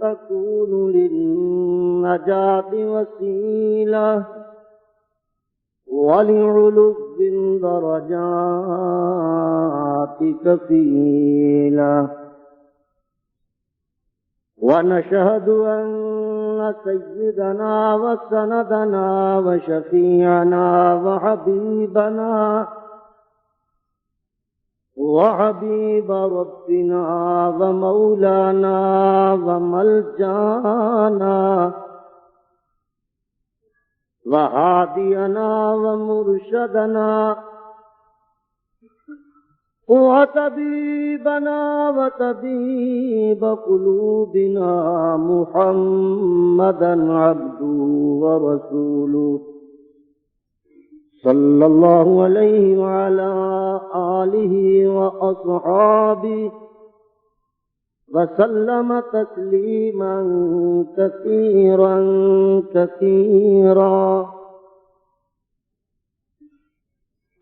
تكون للنجاة وسيلة ولعلو الدرجات كفيلة ونشهد أن سيدنا وسندنا وشفيعنا وحبيب ربنا ومولانا وملجانا وهادينا ومرشدنا وطبيبنا وطبيب قلوبنا محمدا عبده ورسوله صلى الله عليه وعلى آله وأصحابه وسلم تسليما كثيرا كثيرا.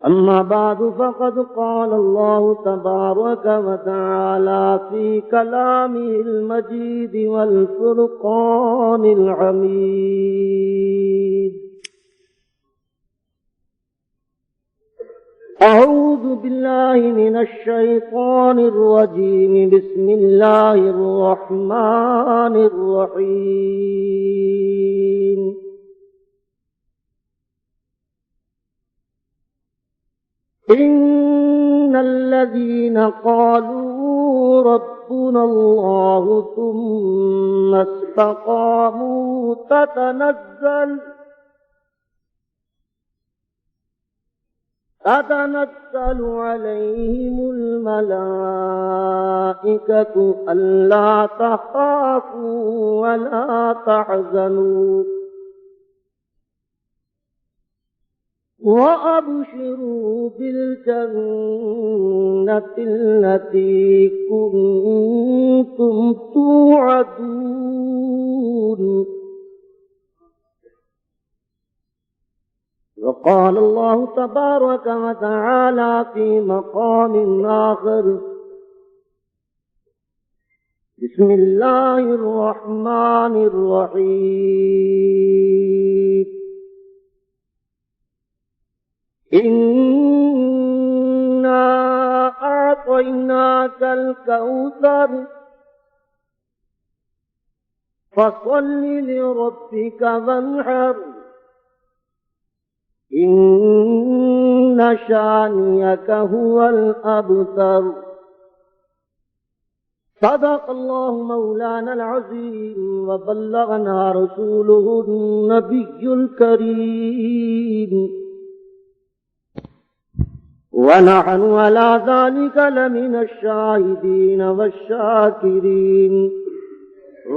أما بعد فقد قال الله تبارك وتعالى في كلامه المجيد والفرقان الحميد: أعوذ بالله من الشيطان الرجيم. بسم الله الرحمن الرحيم. إن الذين قالوا ربنا الله ثم استقاموا تتنزل عليهم الملائكة ألا تخافوا ولا تحزنوا وأبشروا بالجنة التي كنتم توعدون. وقال الله تبارك وتعالى في مقام آخر: بسم الله الرحمن الرحيم. إنا أعطيناك الكوثر فصل لربك وانحر إن شانئك هو الأبتر. صدق الله مولانا العظيم وبلغنا رسوله النبي الكريم ونحن على ذلك لمن الشاهدين والشاكرين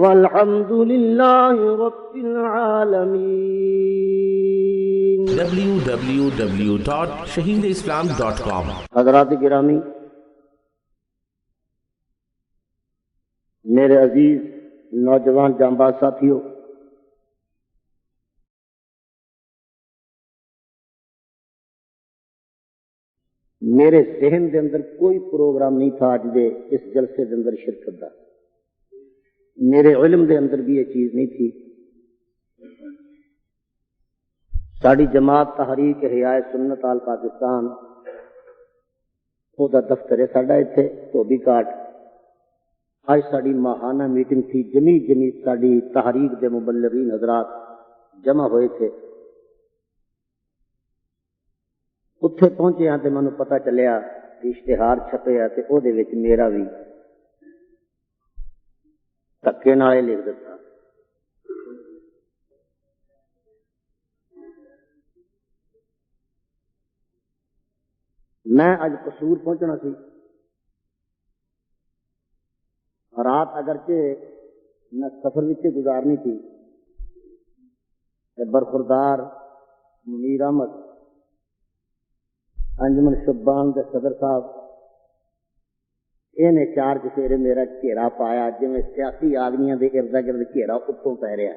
والحمد لله رب العالمين. www.shaheedislam.com. حضرات گرامی، میرے عزیز نوجوان جانباز ساتھیوں، میرے ذہن دے اندر کوئی پروگرام نہیں تھا اج دے اس جلسے دے اندر شرکت دا. میرے علم دے اندر بھی یہ چیز نہیں تھی. ساری جماعت تحریک احیاء سنت آل پاکستان وہ دفتر ہے ساڈا اتنے دھوبی گھاٹ. آج ساری ماہانہ میٹنگ تھی. جمی ساری تحریک دے مبلغین حضرات جمع ہوئے تھے. اتنے پہنچے ہاں تو مینوں پتہ چلیا کہ اشتہار چھپے ہے تے او دے وچ میرا بھی دھکے نال لکھ دتا. میں اج قصور پہنچنا سی. رات اگرچہ میں سفر وچ گزارنی تھی. برخوردار منیر احمد انجمن شبان دے صدر صاحب یہ نے چار چفیرے میرا گھیرا پایا جی سیاسی آدمیاں دے ارد گرد گھیرا اتوں پی رہا.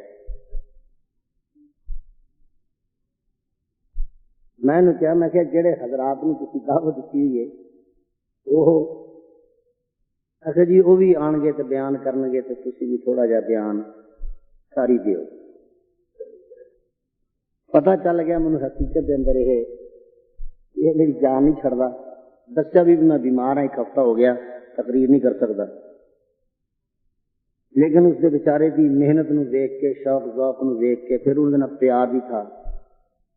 میں نے کہا میں کہ جڑے حضرات نے کسی دعوت دیتی ہوئی ہے وہ اچھا جی وہ بھی آن گے تو بیان کرن گے تو تسی بھی تھوڑا جا بیان کر ہی دیو. پتہ چل گیا مجھے حقیقت کے اندر یہ میری جان نہیں چھڑتا. دسیا بھی میں بیمار ہاں, ایک ہفتہ ہو گیا, تقریر نہیں کر سکتا. لیکن اس دے بیچارے کی محنت نو دیکھ کے, شوق ذوق نو دیکھ کے, پھر ان دے پیار بھی تھا,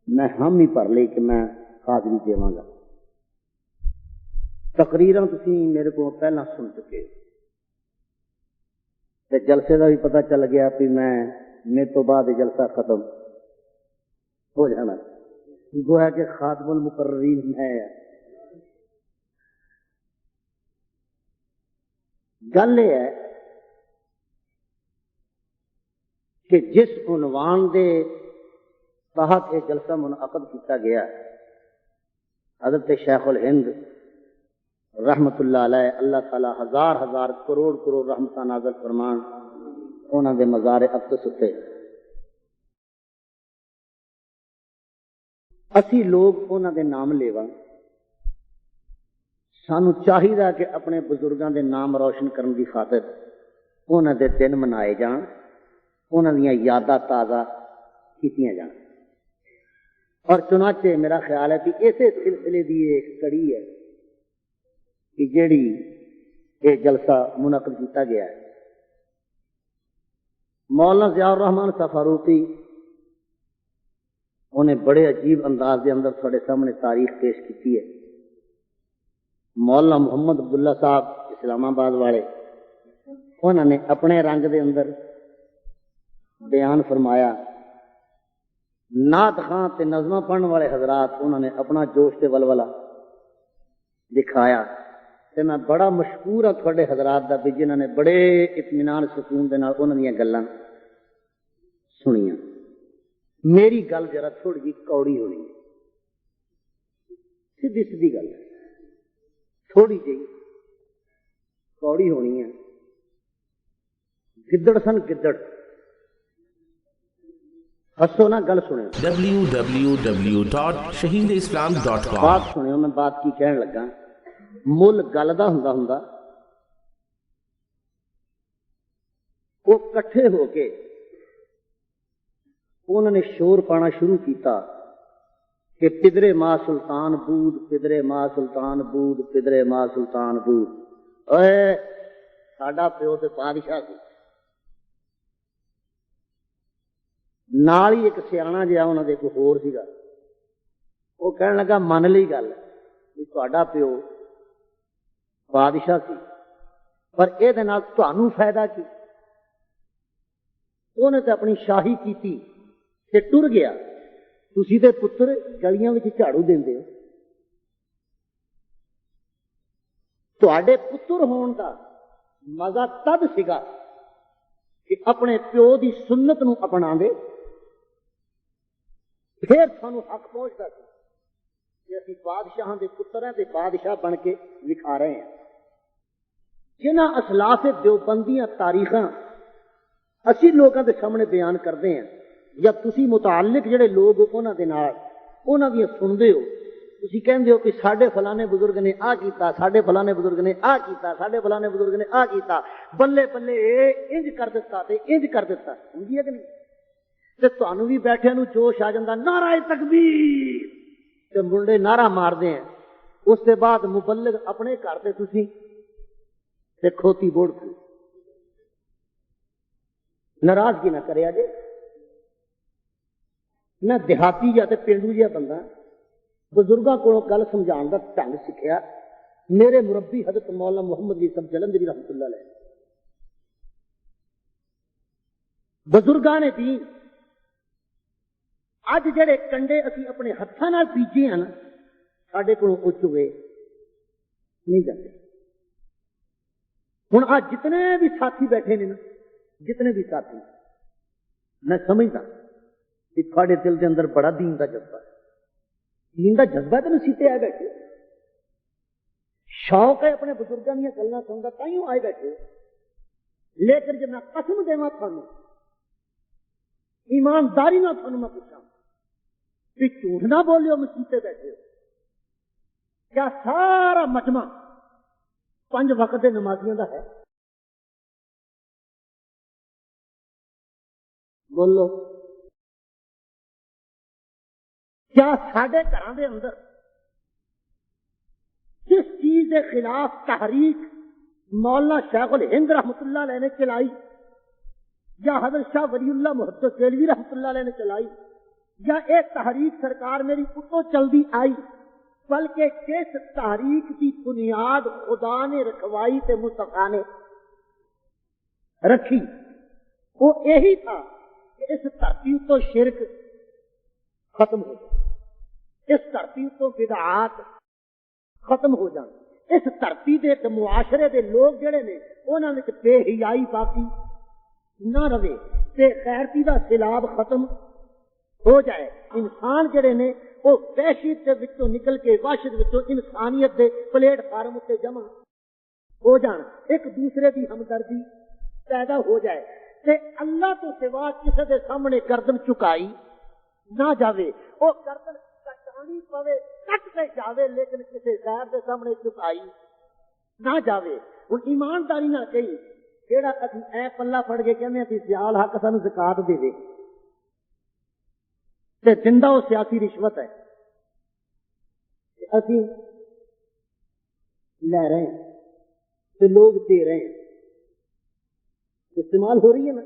میں ہم ہی بھر لی کہ میں حاضری دیواں گا. تقریراں تسی میرے کو پہلا سن چکے, تے جلسے کا بھی پتہ چل گیا کہ میں میرے تو بعد جلسہ ختم ہو جانا, گویا کہ خاتم المقررین ہے. گل یہ ہے کہ جس عنوان دے تحت یہ جلسہ منعقد کیا گیا, حضرت شیخ الہند رحمت اللہ علیہ, اللہ تعالی ہزار ہزار کروڑ کروڑ رحمتہ نازل فرمان, انہوں دے مزار اقدس تے اسی لوگ انہوں دے نام لیواں. سانو چاہیے کہ اپنے بزرگاں دے نام روشن کرنے کی خاطر انہوں دے دن منائے جان, انہوں دیاں یاداں تازہ کیتیاں جان. اور چنانچہ میرا خیال ہے کہ اسی سلسلے دی ایک کڑی ہے کہ جیڑی یہ جلسہ منعقد کیتا گیا ہے. مولانا ضیاء الرحمن فاروقی انہیں بڑے عجیب انداز دے اندر تھوڑے سامنے تاریخ پیش کی ہے. مولانا محمد عبداللہ صاحب اسلام آباد والے, انہوں نے اپنے رنگ دے اندر بیان فرمایا. نعت خاں تے نظمہ پڑھن والے حضرات انہوں نے اپنا جوش تے ولولہ دکھایا. تے میں بڑا مشکور ہوں تھوڑے حضرات دا بھی جنہوں نے بڑے اطمینان سکون دے نال انہاں دیاں گلاں سنیاں. میری گل ذرا تھوڑی جی کوڑی ہونی ہے, سیدھی سیدھی گل ہے, تھوڑی جی کوڑی ہونی ہے. گدڑ سن گدڑ, ہسو نہ گل سنو. www.shaheedislam.com بات سنو, میں بات کی کہن لگا. مل گل دا ہوندا ہوندا وہ کٹھے ہو کے انہوں نے شور پانا شروع کیتا کہ پدرے ماں سلطان بود, پدرے ماں سلطان بود, پدرے ماں سلطان بود. اے ساڈا پیو تے بادشاہ سی. نال ہی ایک سیاح جہا انہوں نے کوئی ہور سیگا, وہ کہنے لگا من لی گل کہ تہاڈا پیو بادشاہ سی, پر یہ تہانوں فائدہ کی؟ انہیں تو اپنی شاہی کیتی تے ٹر گیا, تسی تے پتر گلیاں وچ جھاڑو دیندے ہو. تہاڈے پتر ہون دا مزہ تد سیگا کہ اپنے پیو دی سنت نو اپنا دے, پھر سانو حق پہنچتا سی کہ اسی بادشاہاں دے پتر ہیں تے بادشاہ بن کے لکھا رہے ہیں. جنہ اسلاف دیوبندیاں تاریخاں اسی لوگوں کے سامنے بیان کرتے ہیں, یا تسی متعلق جڑے لوگ انہاں دے نال انہاں دی سنتے ہو, تسی کہندے ہو کہ ساڈے فلانے بزرگ نے آ کیتا, ساڈے فلانے بزرگ نے آ کیتا, ساڈے فلانے بزرگ نے آ کیتا, بلے بلے انج کر دیتا تے انج کر دیتا. سمجھی ہے کہ نہیں؟ تے تانوں بھی بیٹھے نو جوش آ جاندا, نعرہ تکبیر, تے منڈے نعرہ مار دے ہیں. اس کے بعد مبلغ اپنے گھر تے تسی تے کھوتی بوڑ کے ناراضگی نہ کریا جے. میں دیہاتی یا تے پینڈو جہا بندہ, بزرگاں کو گل سمجھان دا ڈھنگ سکھیا میرے مربی حضرت مولانا محمد یوسف جلندری رحمۃ اللہ علیہ. بزرگان دین اج جڑے کنڈے اسی اپنے ہاتھاں نال بیجے ہیں نا, ساڈے کولوں او چوگے نہیں جاتے. ہن آج جتنے بھی ساتھی بیٹھے نے نا, جتنے بھی ساتھی, میں سمجھتا کہ تھوڑے دل کے اندر بڑا دین کا جذبہ ہے. دین کا جذبہ تو نصیحتے آئے بیٹھے, شوق ہے اپنے بزرگوں دیا گلاں سنتا تائیوں آئے بیٹھے. لیکن جب میں قسم دیواں تھانوں, ایمانداری نہ تھانوں میں پوچھاں کہ جھوٹ نہ بولو, مسیتے بیٹھے ہو. کیا سارا مجمع 5 وقت دے نمازیاں دا ہے؟ بولو کیا ساڈے گھراں دے اندر جس چیز کے خلاف تحریک مولانا شیخ الہند رحمت اللہ علیہ نے چلائی یا حضرت شاہ ولی اللہ محدث دہلوی رحمت اللہ علیہ نے چلائی یا ایک تحریک سرکار میری اتوں چلتی آئی، بلکہ کس تحریک کی بنیاد خدا نے رکھوائی تے مصطفیٰ نے رکھی، وہ یہی تھا کہ اس دھرتی تو شرک ختم ہو جائے، اس دھرتی تو بدعات ختم ہو جان، اس دھرتی دے معاشرے دے لوگ جڑے نے انہاں وچ بے حیائی باقی نہ رہے تے غیرتی دا سیلاب ختم ہو جائے، انسان جڑے نے وہ وحشت دے وچوں نکل کے وحشت وچوں انسانیت دے پلیٹ فارم تے جمع ہو جان، ایک دوسرے دی ہمدردی پیدا ہو جائے تے اللہ تو سوا کسی دے سامنے گردن چکائی نہ جاوے، وہ گردن کٹانی پوے کٹ کے جاوے لیکن کسی غیر دے سامنے چکائی نہ جاوے۔ ہن ایمانداری نہ کہی جیڑا اسی اے پلہ پھڑ کے کہنے ہیں سیال حق سانو زکات دے دے تے دندہ وہ سیاسی رشوت ہے، اسی لے رہے ہیں تے لوگ دے رہے ہیں، استعمال ہو رہی ہے نا،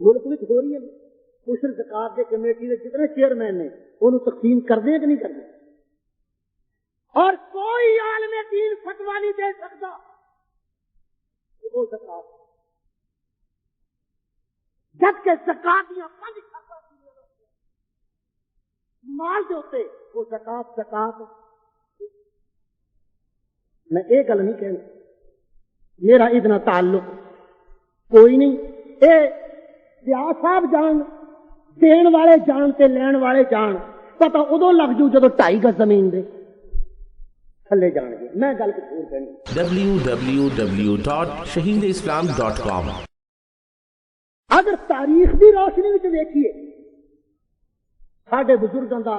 ملک میں ہو رہی ہے نا، کشر زکات کے کمیٹی کے جتنے چیئرمین نے انہوں تقسیم کر دیں کہ نہیں کر دیں، اور کوئی عالم دین فتویٰ نہیں دے سکتا کہ وہ زکات، جبکہ زکات دیا 5 مال دے ہوتے وہ زکات میں ایک گل نہیں کہنا، میرا اتنا تعلق کوئی نہیں، اے بیاہ صاحب جان، دین والے جان تے لین والے جان، پتہ ادو لگ جو جدو 2.5 گز زمین دے تھلے جان گے۔ میں گل کچھ اور کرنی www.shaheedislam.com۔ اگر تاریخ کی روشنی میں دیکھیے ساڈے بزرگاں دا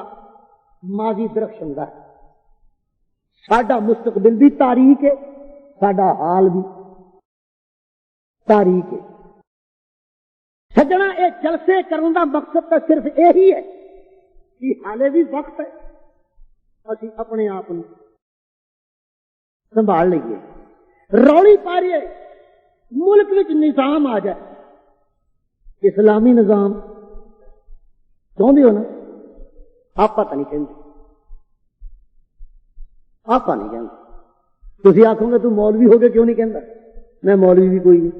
ماضی درخشندہ ہے، ساڈا مستقبل بھی تاریخ ہے، ساڈا حال بھی تاریخ ہے۔ سجنا یہ جلسے کرنے کا مقصد تو صرف یہی ہے کہ حالے بھی وقت ہے اسی اپنے آپ کو سنبھال لئیے، رولی پا رہی ہے ملک میں نظام آ جائے، اسلامی نظام چاہتے ہو نا، آپ پتہ نہیں کہتے، آپ نہیں کہتے، تھی آخو گے تو مولوی ہو گئے کیوں نہیں کہتا، میں مولوی بھی کوئی نہیں،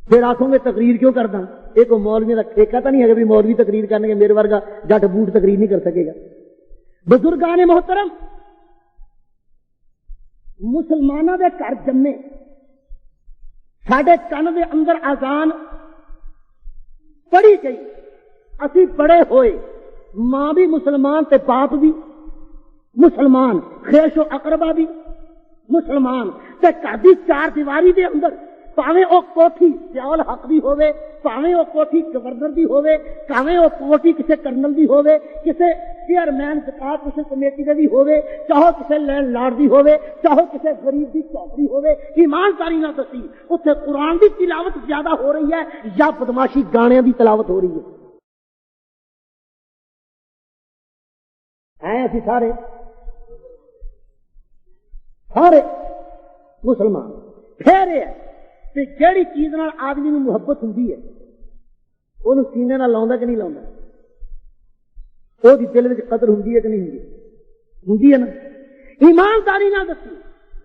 پھر آخو گے تقریر کیوں کرتا، ایک مولوی کا ٹھیکہ تو نہیں ہے کہ مولوی تقریر کرنے کے، میرے ورگا جٹ بوٹ تقریر نہیں کر سکے گا۔ بزرگان محترم مسلمانوں کے گھر جمے، ساڈے کن دے اندر اذان پڑھی گئی، اسی بڑے ہوئے، ماں بھی مسلمان تے باپ بھی مسلمان، خیش و اقربا بھی مسلمان، تے گھر دی 4 دیواری دے اندر پاویں او کوٹھی سیال حق دی ہوے، پاویں او کوٹھی گورنر دی ہوے، پاویں او کوٹھی کسے کرنل دی ہوے، کسے چیئرمین زکات کسے کمیٹی دے بھی ہوے، چاہو کسے لینڈ لارڈ دی ہوے، چاہو کسے غریب دی چوکری ہوے، ایمانداری نہ دسی اتنے قرآن دی تلاوت زیادہ ہو رہی ہے یا بدماشی گانے دی تلاوت ہو رہی ہے؟ اسی سارے مسلمان پھر یہ کہ جیڑی چیز نال آدمی نو محبت ہوندی ہے انہوں سینے نال لاؤندا کہ نہیں لاؤندا، وہ دل وچ قدر ہوندی ہے کہ نہیں ہوندی ہے نا؟ ایمانداری نہ دسی،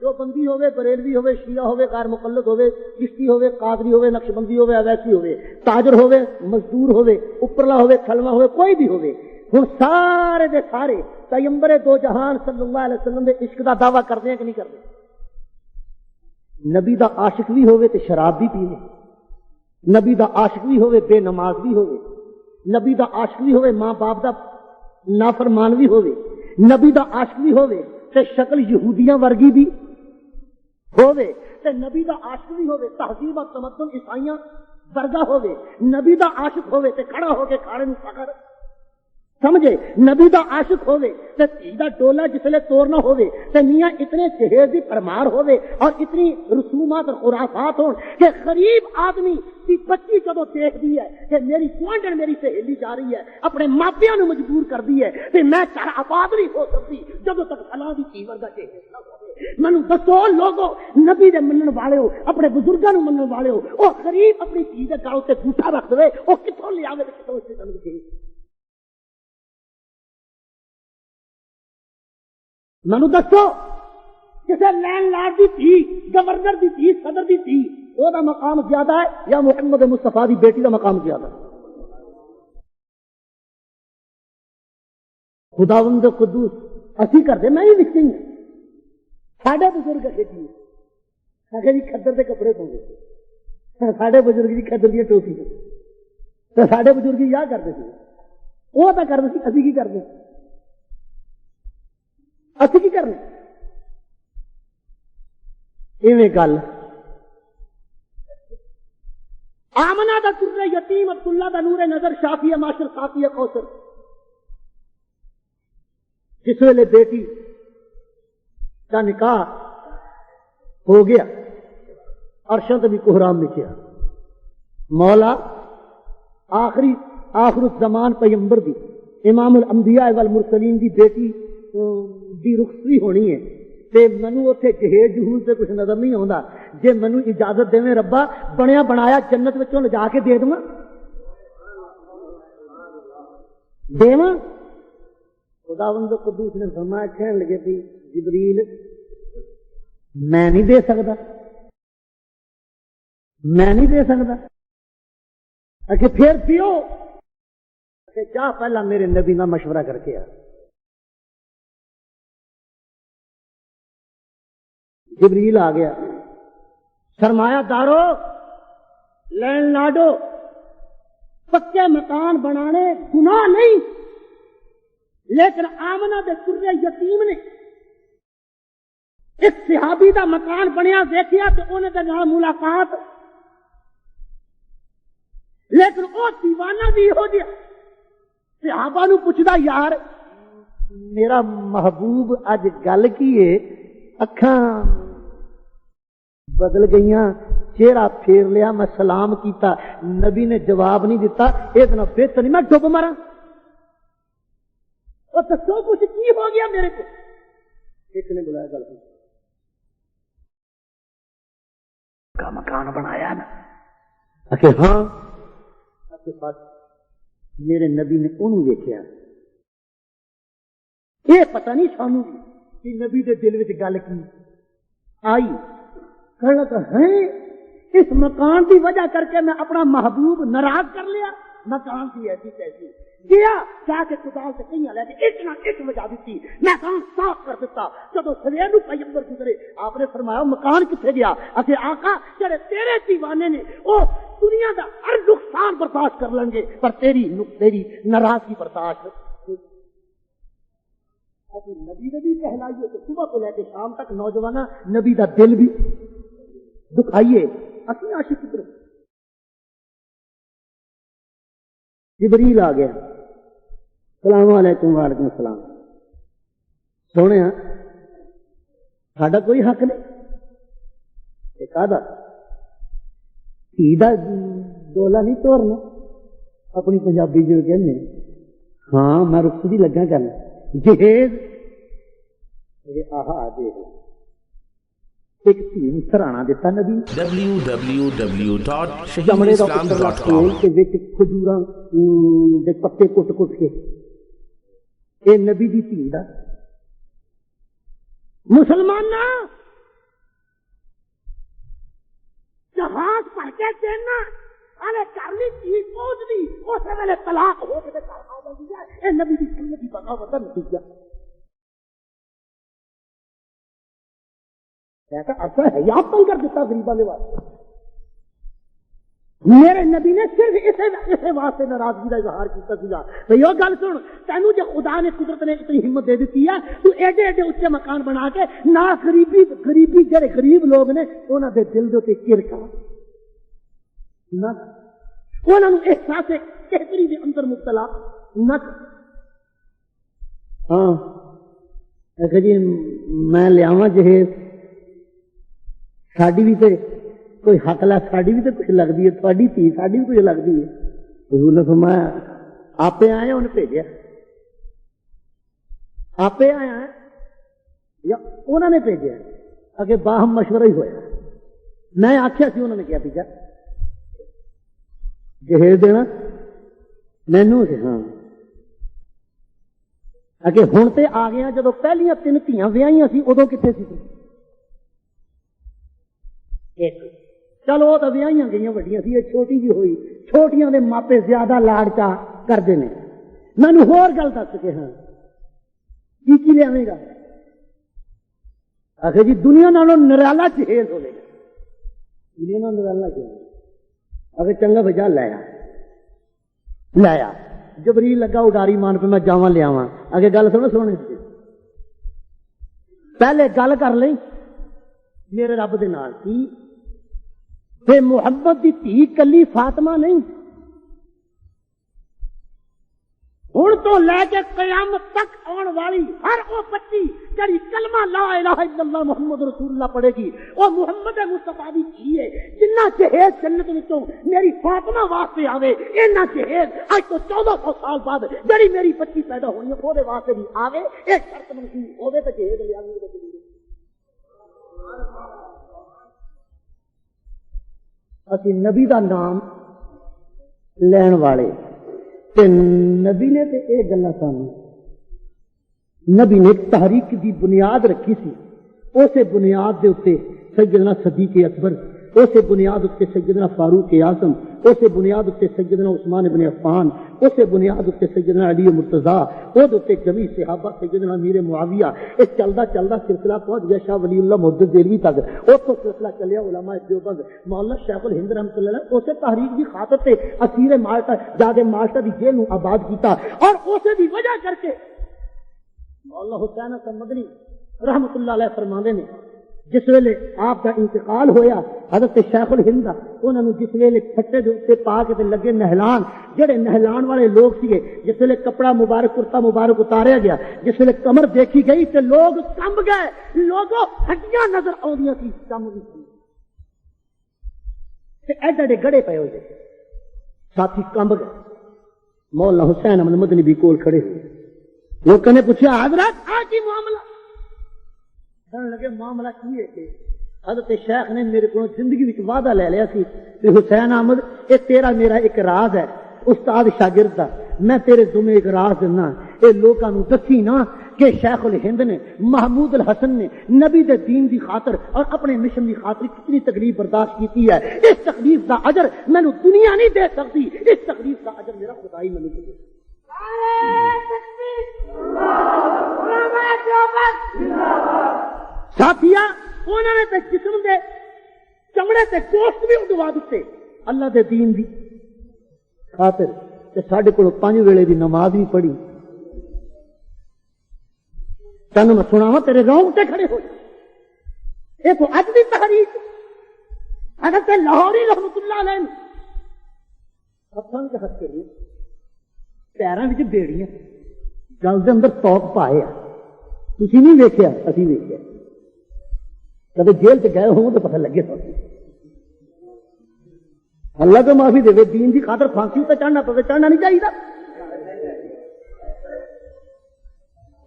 جو بندی ہوے، بریلوی ہوے، شیعہ ہوے، غیر مقلد ہوے، چشتی ہوے، قادری ہوے، نقشبندی ہوے، اویسی ہوے، تاجر ہوے، مزدور ہوے، اوپرلا ہوے، کھلوا ہوے، کوئی بھی ہوے، ہن سارے دے سارے پیغمبر دو جہان صلی اللہ علیہ وسلم دے عشق دا دعویٰ کرتے ہیں کہ نہیں کرتے؟ نبی دا عاشق بھی ہوئے تے شراب بھی پیوے، نبی دا عاشق بھی ہوئے بے نماز بھی ہوئے، نبی دا عاشق بھی ہوئے ماں باپ دا نافرمان بھی ہوئے، نبی دا عاشق بھی ہوئے تے شکل یہودیاں ورگی بھی ہوئے، تے نبی دا عاشق بھی ہوئے تہذیب و تمدن عیسائیاں ورگا ہوئے، نبی دا عاشق ہوئے تے کھڑا ہو کے کھاڑے نو فخر سمجھے نبی دا عاشق ہوئے تے دھی دا ڈولا جسلے توڑنا ہوئے تے میاں اتنے جہیز دی پرمار ہوئے اور اتنی رسومات اور خرافات ہون کہ غریب آدمی کی بچی جدو دیکھ دی ہے کہ میری گوانڈن میری سہیلی جا رہی ہے اپنے ماپیاں نو مجبور کر دی ہے تے میں گھر آباد نہیں ہو سکتی جدو تک فلاں دی چیز ورگا جہیز نہ ہوئے. منو دسو لوگو نبی دے منن والے ہو اپنے بزرگاں نو منن والے ہو او غریب اپنی چیز دے گل تے بوٹا رکھ دے او کتھوں لے آوے تے کتھوں اس تے تنگی. منو دسو کسی لینڈ لارڈ دی تھی گورنر دی تھی صدر دی تھی وہ دا مقام زیادہ ہے یا محمد مصطفیٰ دی بیٹی دا مقام زیادہ ہے؟ خداوند قدوس اسی کر دے میں ہی وچنگ ساڈے بزرگ کھیتی اگر جی کھدر دے کپڑے پاؤں ساڈے بزرگ جی کھدر دی ٹوپی تو ساڈے بزرگ یا کرتے تھے وہ تو کرتے سی اسی کی کرتے اسی کی کرنے ایویں گل آمنہ دا در یتیم عبداللہ دا نور نظر شافی معاشر صافی کوثر جس ویلے بیٹی کا نکاح ہو گیا عرشاں تے بھی کوہرام لکھیا مولا آخر الزمان پیغمبر دی امام الانبیاء والمرسلین دی بیٹی دی رخصتی ہونی ہے تے منو اوتھے جہیز جہوز تے کچھ نظر نہیں آوندا جے منو اجازت دیویں ربا بنیا بنایا جنت وچوں لے جا کے دے دواں دیواں. خداوند قدوس نے فرمایا کہن لگے بھی جبریل میں نہیں دے سکتا میں نہیں دے سکتا اچھا پھر پیو کہ جا پہلا میرے نبی نہ مشورہ کر کے آ. جبریل آ گیا سرمایہ دارو لینڈ لاڈو پکے مکان بنانے گناہ نہیں لیکن آمنہ دے سرے یتیم نے ایک صحابی دا مکان بنیا دیکھیا تو انہیں دے نال ملاقات لیکن او دیوانہ بھی ہو گیا صحابہ نو پوچھدا یار میرا محبوب اج گل کیے اکھاں بدل گئیاں چہرہ پھیر لیا میں سلام کیتا نبی نے جواب نہیں دیتا ایک نہ بہتر نہیں میں ڈب مرا اور دسو کچھ کی ہو گیا میرے کو ایک نے بلایا گل کا مکان بنایا نا کہ ہاں آپ کے پاس میرے نبی نے انہوں دیکھا یہ پتہ نہیں سانو کہ نبی دے دل وچ گل کی آئی کہنا کہ ہے اس مکان کی وجہ کر کے میں اپنا محبوب ناراض کر لیا مکان کی ایسی کیسی گیا جا کے کتاب سے کہیں لے کے اتنا ایک بجا دیتی مکان صاف کر دیتا جب سویر نو پیغمبر گزرے آپ نے فرمایا مکان کتنے گیا اکھے آقا جڑے تیرے دیوانے نے وہ دنیا کا ہر نقصان برداشت کر لیں گے پر تیری ناراضگی برداشت نبی نے بھی کہلائیے کہ صبح کو لے کے شام تک نوجوانہ نبی دا دل بھی دکھائیے اپنی عاشق کی طرف. جبریل آ گیا السلام علیکم وعلیکم السلام. سونے ساڈا کوئی حق نہیں کہدا دا ڈولا نہیں توڑنا اپنی پنجابی جو کہنے ہاں میں رخصتی لگا کرنا جہیز آہا دیکھ ایک تین سرانا دیتا نبی www.shaheedislam.com کھجوراں دے پتے کٹ کٹ کے اے نبی دی تھی دا مسلمان جہاز پڑھ کے دینا ارے کرنی چیز پہنچ دی اس ویلے طلاق ہو کے گھر آ جاتی ہے اے نبی دی سنت دی بغاوت دا نتیجہ ایسا عرصہ ہے یا تنگ کر دیتا غریباں دے واسطے. میرے نبی نے صرف اسے واسطے ناراضگی کا اظہار کیا سا بھائی وہ گل سن تینوں جو خدا نے قدرت نے اتنی ہمت دے دیتی ہے تو ایڈے ایڈے اچھے مکان بنا کے نہ غریبی جڑے غریب لوگ نے انہوں دے دل دے چرکا نہ انہوں نے احساس بہتری دے اندر مبتلا نہ ہاں کہ جی میں لیا جہیز ساڈی بھی تے کوئی حق لا ساڈی بھی تے کچھ لگتی ہے تھوڑی تھی ساڈی بھی کچھ لگتی ہے. حضور نے فرمایا آپ آئے انہیں بھیجا آپ آیا یا انہوں نے بھیجا اگے باہم مشورہ ہی ہوا. میں آخیا سی انہوں نے کیا تیجا جہیز دینا مینو ہاں اگے ہوں تے آ گیا جدو پہلیاں 3 دھیاں ویاہیاں سی ادو کتنے سی ایک چلو وہ تو ویاہیاں گئی وڈیاں سی یہ چھوٹی جی ہوئی چھوٹیاں دے ماپے زیادہ لاڑ چا کرتے ہیں. مینو ہور گل دس کے ہاں کی لیا گا آخر جی دنیا نالوں نرالا جہیز ہوے گا دنیا نال نرالا جہیز اگر چنگا بجا لایا جبریل لگا اڈاری مان پہ میں جاواں لیا اگے گل سنو سونے پہلے گل کر لیں میرے رب دے نال کی تے محمد دی دھی کلی فاطمہ نہیں ہن تو لے کے قیامت تک آن والی ہر وہ بچی جڑی کلمہ لا الہ الا اللہ محمد رسول اللہ پڑھے گی وہ محمد مصطفیٰ دی دھی ہے. جنہ جہیز جنت وچوں میری فاطمہ واسطے آوے اینا جہیز اج تو 1400 سال بعد جڑی میری بچی پیدا ہونی ہے وہ واسطے بھی آوے ایک شرط منظور ہوے تے جہیز لے آوے. اسی نبی دا نام لین والے تے نبی نے تے اے گلاں سانو نبی نے تحریک دی بنیاد رکھی سی اسے بنیاد دے اوتے سیدنا صدیق اکبر اسے بنیاد اوتے سیدنا فاروق اعظم اسے بنیاد اوتے سیدنا عثمان بن عفان اسے بنیاد اوتے سیدنا علی مرتضی او اوتے جمی صحابہ سیدنا امیر معاویہ اس چلدا سلسلہ پہنچ گیا شاہ ولی اللہ محدث دہلوی تک اس تو سلسلہ چلیا علماء دیوبند مولانا شیخ الہند رحمۃ اللہ علیہ اسے تحریک دی خاطر تے اسیر مالٹا جا کے مالٹا دی جیل نو آباد کیتا اور اسے دی وجہ کر کے مولانا حسین حسن مدنی رحمۃ اللہ علیہ فرماندے نے جس ویلے آپ کا انتقال ہویا حضرت شیخ الہند انہوں نے جس ویلے پھٹے دے اوتے پا کے لگے نہلان جڑے نہلان والے لوگ سیے جس ویلے کپڑا مبارک کرتا مبارک اتاریا گیا جس ویلے کمر دیکھی گئی تے لوگ کمب گئے لوگوں ہڈیاں نظر آؤندیاں سی کم بھی تے ایڈے ایڈے گڑے پے ہوئے ساتھی کمب گئے. مولانا حسین احمد مدنی بھی کول کھڑے ہوئے لوگوں نے پوچھا حضرت آ کی معاملہ کہنے لگے معاملہ کی ہے کہ حضرت شیخ نے میرے کو زندگی وچ وعدہ لے لیا سی کہ حسین احمد یہ تیرا میرا ایک راز ہے استاد شاگرد دا میں تیرے ذمہ ایک راز دینا اے لوکاں نوں دسی نا کہ شیخ الہند نے محمود الحسن نے نبی دے دین دی خاطر اور اپنے مشن دی خاطر کتنی تکلیف برداشت کیتی ہے. اس تکلیف دا اجر مینوں دنیا نہیں دے سکتی اس تکلیف دا اجر میرا خدا ہی مینوں دے گا. ساتھیا انہوں نے تے جسم دے چمڑے تے گوشت بھی اڈوا دیتے اللہ دے دین دی خاطر تے ساڈے کول 5 ویلے دی نماز بھی پڑھی. تینوں میں سناواں تیرے رونگٹے کھڑے ہو جائے. یہ تو اج دی تحریک حضرت لاہوری رحمت اللہ علیہ ہتھاں وچ ہتھ کریے پیراں وچ بیڑیاں گل دے اندر توک پائے آ تسی نہیں ویکھیا اسی ویکھیا کدے جیل چ گئے ہوں تو پتہ لگے تو اللہ تو معافی دے دین دی خاطر پھانسی تے چڑھنا پے چڑھنا نہیں چاہیے.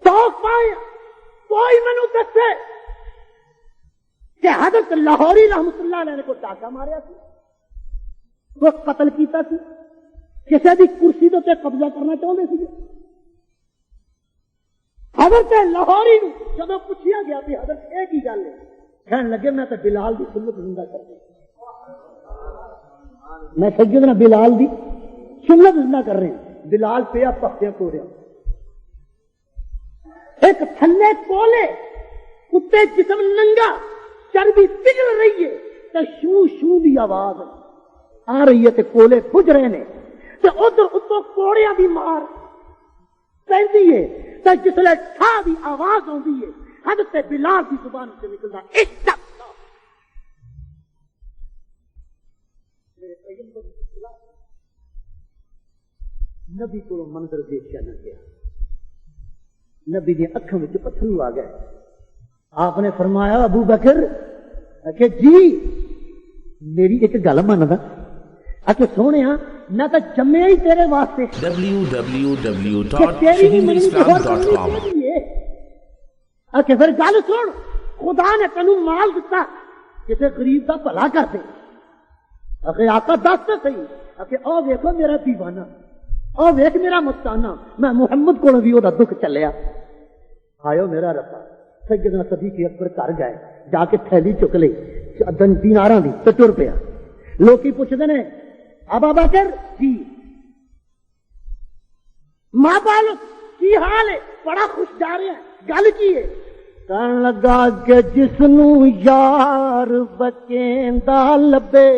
توک پائے کوئی مینوں دسے کہ حضرت لاہوری رحمت اللہ علیہ نے کو ڈاکہ ماریا سی کوئی قتل کیتا سی کسی بھی کرسی کے اتنے قبضہ کرنا چاہتے سی. حضرت لاہوری جب پوچھا گیا کہ حضرت یہ کی گل ہے کہنے لگے میں تو بلال کی سنت زندہ کر رہا میں سیدنا بلال دی سنت زندہ کر رہے ہیں. بلال پیا پختیاں کو رہا ایک تھلے کولے کتے جسم ننگا چربی پگھل رہی ہے تو شو شو دی آواز آ رہی ہے تے کولے بج رہے ہیں تے ادھر اتوں کوڑیاں دی مار پہنتی ہے تے جسلے ٹھا دی آواز آتی ہے حضرت بلال کی زبان سے نکلتا ایک نبی کو منظر دیکھا نہ گیا نبی دی اکھاں وچ پتھرو آ گئے. آپ نے فرمایا ابو بکر کہ جی میری ایک گل مندا کہ سونیا میں تو جمیا ہی تیرے واسطے. www.shahidislam.com. کہ پھر گل سن خدا نے تینوں مال دیتا کسی غریب کا بھلا کر دے. آقا دس تو صحیح کہ آ ویکھو میرا دیوانہ آ ویکھ میرا مستانہ میں محمد کو بھی وہ دکھ چلیا. آیو میرا ربا سیدنا صدیق اکبر گھر گئے جا کے تھیلی چک لی دیناراں دی تے ٹر پیا. لوکی پوچھتے ہیں ابا بکر جی ماں بال کی حال ہے بڑا خوش جا رہے ہیں گل کی ہے. کہن لگا کہ جس نو یار بکیندا لبے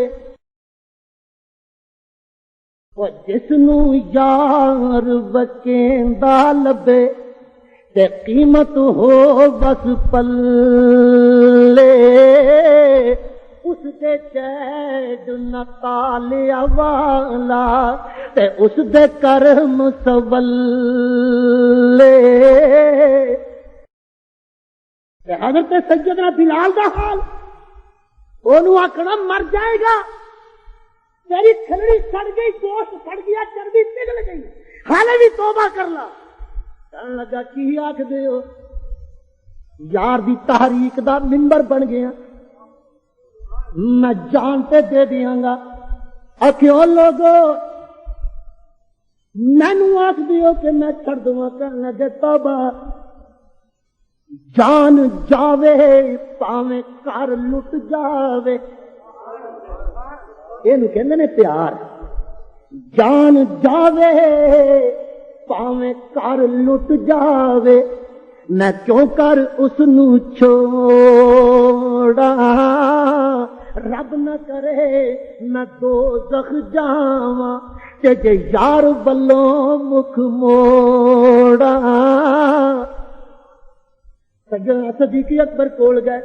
وہ جس نو یار بکیندا لبے تے قیمت ہو بس پلے اس دے چیڈ نتالیا والا تے اس دے کرم سولے. حضرت سیدنا بلال دا حال انہوں آکھنا مر جائے گا تیری کھلڑی سڑ گئی گوشت سڑ گیا چربی پگھل گئی حالے بھی توبہ کر لا. کہنے لگا کی آکھ دے ہو یار دی تحریک دا ممبر بن گیا میں جان تے دے دیاں گا. آکھو لوگو مینوں آکھ دیو کہ میں چھڑ دوں. کہنے لگے توبہ جان جاوے پاویں کر لٹ جاوے یہ کہندے نے پیار. جان جاوے پاویں کر لٹ جاوے میں کیوں کر اس نو چھوڑا رب نہ کرے میں دوزخ جاواں تے جے یار بلوں مکھ موڑا. صدیق اکبر کول گئے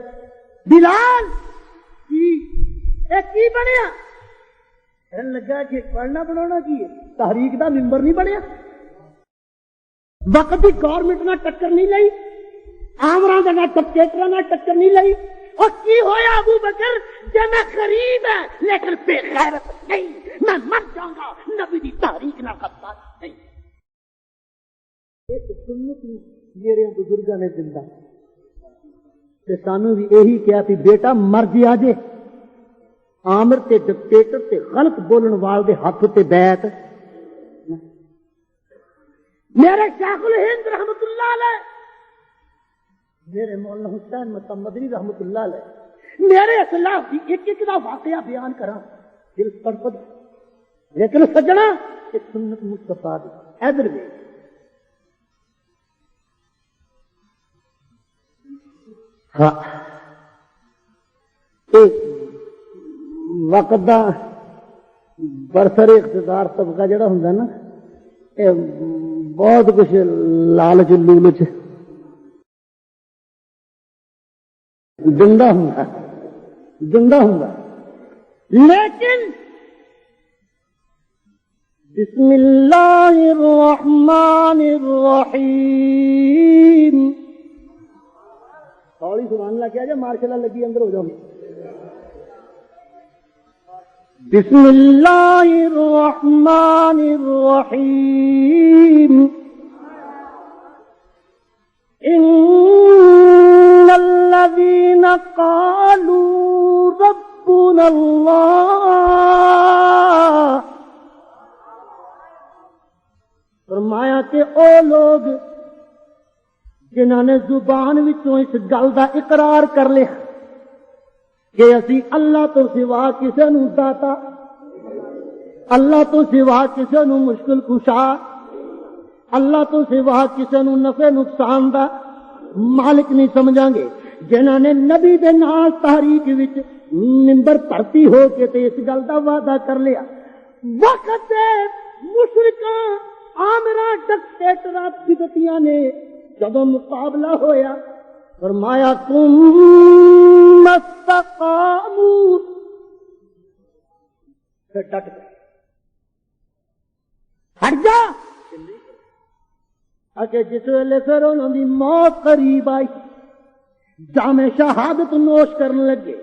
بلال کی بنیا لگا کہ پڑھنا بنانا کی تحریک دا ممبر نہیں بنیا. وقت کی گورنمنٹ نہ ٹکر نہیں لئی آمراں دا ڈکٹیٹراں نہ ٹکر نہیں لئی. اور کی ہویا ابو بکر جے میں غریب ہے لیکن بے غیرت نہیں میں مر جاؤں گا نبی دی تحریک نہ غدار نہیں. ایک سنت میرے بزرگاں نے زندہ سانو بھی یہی کیا کہ بیٹا مر جیا جے آمر تے ڈکٹیٹر تے غلط بولن وال دے ہاتھ تے بیت. میرے شیخ الہند رحمت اللہ علیہ میرے مولانا حسین مدنی رحمت اللہ علیہ میرے اسلاف کی ایک ایک دا واقعہ بیان کراں دل تڑپد لیکن سجنا ایک سنت مصطفیٰ دی ادھر بھی ہاں وقت دا برسر اقتدار طبقہ جڑا ہوندا نا اے بہت کچھ لالچ لولچ دندا ہوندا لیکن بسم اللہ الرحمن الرحیم تھوڑی سبحان اللہ کیا جائے مارشاء اللہ لگی اندر ہو جاؤ. بسم اللہ الرحمن الرحیم ان الذین قالوا ربنا اللہ فرمایا کہ او لوگ جنہوں نے زبان وچوں اس گل دا اقرار کر لیا کہ اسی اللہ تو سوا کسے نو داتا اللہ تو سوا کسے نو مشکل کشا اللہ تو سوا کسے نو نفع نقصان دا مالک نہیں سمجھاں گے. جنہوں نے نبی دے نال تحریک وچ منبر پرتی ہو کے تے اس گل دا وعدہ کر لیا وقت مشرکاں آمراں ڈکٹیٹراں بدعتیاں نے جب مقابلہ ہویا فرمایا ثم استقاموا پھر ڈٹ گئے ہٹ جا کہ جس ویلے پھر انہوں دی موت قریب آئی جام شہادت نوش کرنے لگے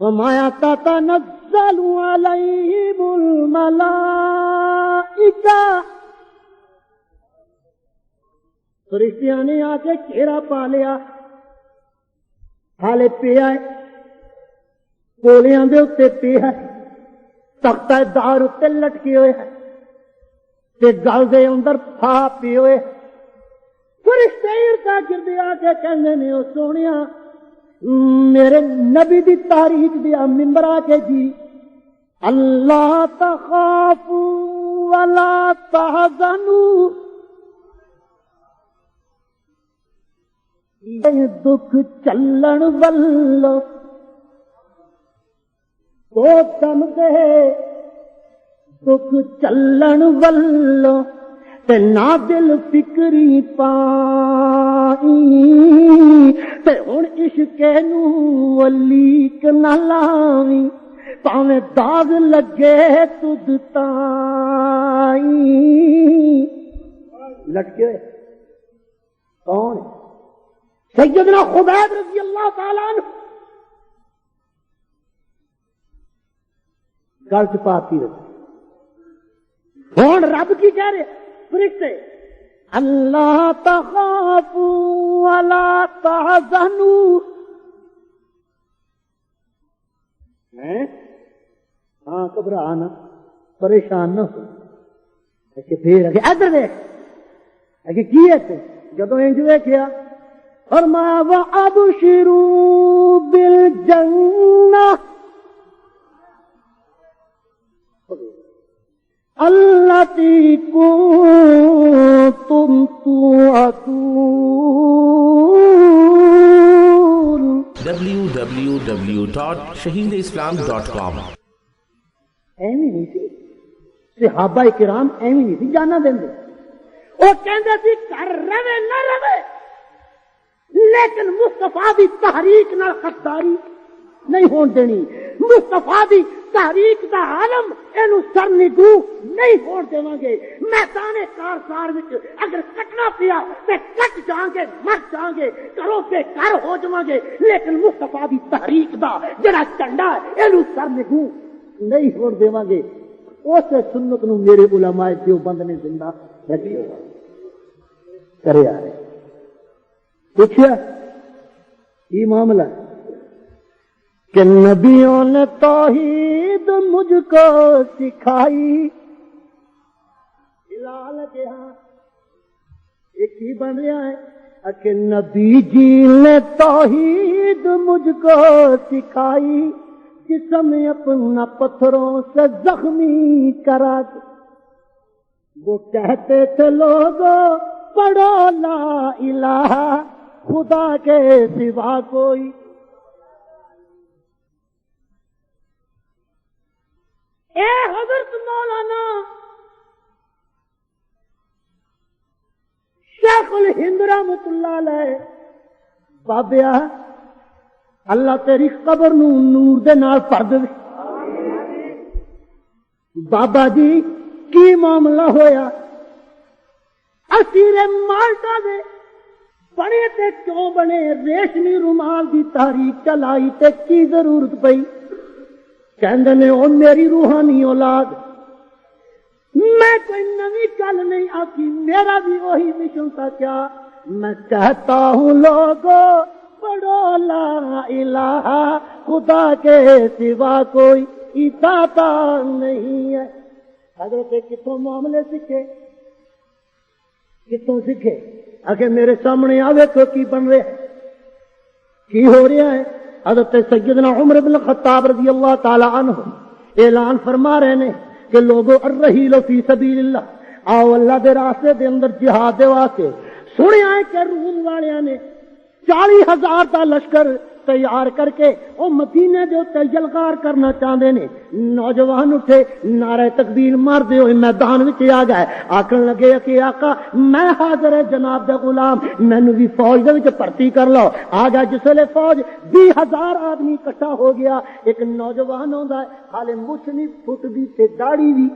وما تتنزل علیہم الملائکہ فرشتیاں نے آ کے گھیرا پا لیا حالے پیا ہے کولیاں دے اتے پیا ہے تختہ دار اتے لٹکے ہوئے ہے تے گل دے اندر پھا پی ہوئے فرشتے ارتا گردے آ کے کہنے نے او سونیا میرے نبی دی تاریخ دیا ممبر آ کے جی اللہ تخافوا ولا تحزنوا دکھ چلن ولو تو دم دے دکھ چلن ولو تے نہ دل فکری پائی تے ہن عشق نو ولیک نہ لاویں پاویں داغ لگے تجھ تائی لٹکے ہوئے کون ہے سیدنا خبیب رضی اللہ تعالیٰ عنہ گل چ پاتی رہتی ہوں رب کی کہہ رہے فرشتے اللہ تخافوا ولا تحزنوا ہاں گھبرا نہ پریشان نہ ہو پھر ادھر دیکھ کی ہے جدو انج ویکھیا فرمایا وَأَبْشِرُوا بِالْجَنَّةِ الَّتِي كُنتُمْ تُوعَدُونَ www.shaheedislam.com ایویں نہیں سی صحابہ کرام ایویں نہیں سی جانا دیندے وہ کہندے سی گھر رہے نہ رہے لیکن مصطفیٰ دی تحریک نال خطاری نہیں ہون دینی مصطفیٰ دی تحریک دا عالم اینو سرنگو نہیں ہون دیواں گے میدان کارزار وچ اگر کٹنا پیا تے کٹ جاں گے مر جاں گے کرو کے کر ہو جاواں گے لیکن مصطفیٰ دی تحریک دا جڑا جھنڈا اینو سرنگو نہیں ہون دیواں گے اس سنت نو میرے علماء دیوبند نے زندہ رکھی کرے آ رہے پوچھا یہ معاملہ کہ نبیوں نے توحید مجھ کو سکھائی ہلال کے ہاں ایک ہی بن رہا ہے کہ نبی جی نے توحید مجھ کو سکھائی جسم اپنا پتھروں سے زخمی کرا دے وہ کہتے تھے لوگوں پڑھو لا الہ خدا کے سوا کوئی اے حضرت مولانا شیخ الہند رحمۃ اللہ علیہ بابیا اللہ تیری قبر نو نور دے نال بھر دے بابا جی کی معاملہ ہویا اسیر مالٹا دے بنے تے کیوں بنے ریشمی رومال دی تحریک چلائی تے کی ضرورت پئی کہندے نے او میری روحانی اولاد میں کوئی نئی گل نہیں آتی میرا بھی وہی مشن تھا کیا میں کہتا ہوں لوگوں پڑھو لا الہ خدا کے سوا کوئی داتا نہیں ہے حضرت کتوں معاملے سیکھے کتوں سیکھے اگر میرے سامنے آوے تو کی بن رہا ہے کی ہو رہا ہے حضرت سیدنا عمر بن الخطاب رضی اللہ تعالی عنہ اعلان فرما رہے ہیں کہ لوگوں الرحیل فی سبیل اللہ آؤ اللہ دے راستے دے اندر جہاد دے واسطے سنیا ہے کہ روم والیاں نے 40,000 کا لشکر تیار کر کے وہ مدینے دے تے یلغار کرنا چاہتے ہیں نوجوان اٹھے نعرہ تکبیر مار دے ہوئے میدان وچ آ گئے آکھن لگے کہ آقا میں حاضر ہے جناب دے غلام مینوں بھی فوج دے وچ بھرتی کر لو آ گیا جس ویلے فوج 20,000 آدمی اکٹھا ہو گیا ایک نوجوان ہوندا ہے حالے مچھ نہیں پھٹدی تے داڑھی بھی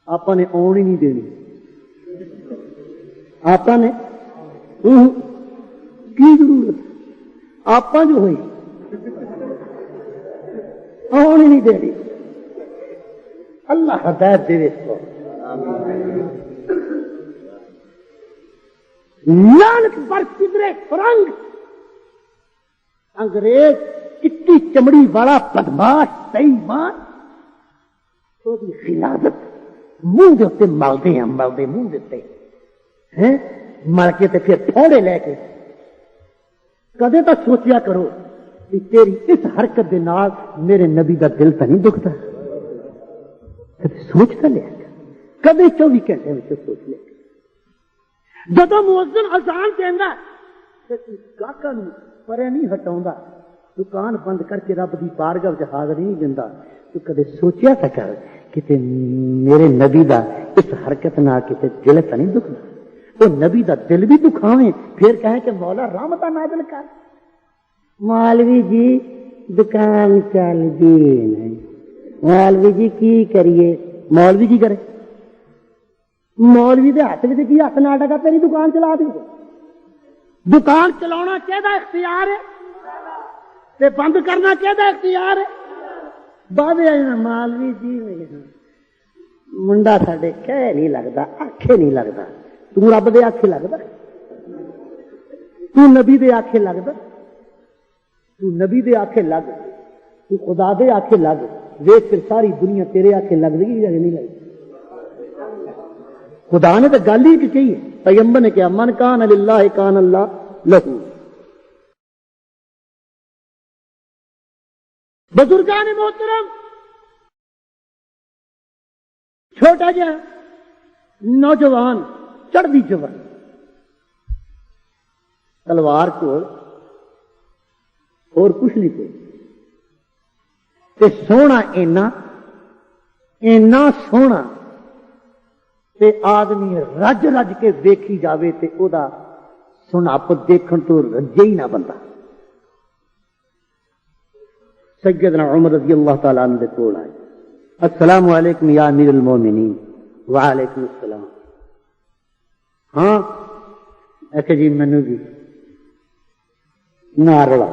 آپا نے آن ہی نہیں دینی آپ نے کی ضرورت آپ جو ہوئی آن ہی نہیں دے رہی. اللہ ہدایت دے اس کو. لعنت پر کدرے فرنگ انگریز چٹی چمڑی والا بدماش بے ایمان وہی خلافت منہ دے اتنے ملتے ہیں ملتے منہ دیتے ہیں مل کے تے پھر تھوڑے لے کے کدے تو سوچیا کرو کہ تیری اس حرکت دے نال میرے نبی دا دل تو نہیں دکھتا. کدے سوچتا لیا کدے 24 گھنٹے میں سوچ لیا جب مؤذن اذان دینا گاہکاں نوں پرے نہیں ہٹاؤندا دکان بند کر کے رب دی بارگاہ وچ حاضر نہیں دیندا. تو کدے سوچیا تھا کر کہ میرے نبی دا اس حرکت نال کتے دل تو نہیں دکھدا. وہ نبی دا دل بھی دکھاویں پھر کہیں کہ مولا رحمت نازل کر. مولوی جی دکان چل دی نہیں مولوی جی کی کریے مولوی کی کرے مولوی دے ہاتھ میں کی ہاتھ نہ ڈگا تیری دکان چلا دیں گے. دکان چلانا کہدا اختیار ہے تے بند کرنا کہدا اختیار ہے. بعد مولوی جی منڈا ساڈے کہہ نہیں لگتا آکھے نہیں لگتا. تو رب دے آکھے لگتا تو نبی دے آکھے لگتا تو نبی دے آکھے لگ تو خدا دے آکھے لگ ویکھ پھر ساری دنیا تیرے آکھے لگ گئی یا نہیں لگی. خدا نے تو گل ہی کہی ہے پیغمبر نے کہا من کان للہ کان اللہ لہو. بزرگان محترم چھوٹا جا نوجوان چڑھتی جوان تلوار کو اور کچھ نہیں کوئی سونا اینا سونا تے آدمی رج رج کے دیکھی جاوے تے او دا سناپ دیکھن تو رجے ہی نہ بندہ. سیدنا عمر رضی اللہ تعالیٰ عنہ دے کول آئے السلام علیکم یا امیر المومنین. وعلیکم السلام. ہاں ایسے جی مینو بھی نارڑا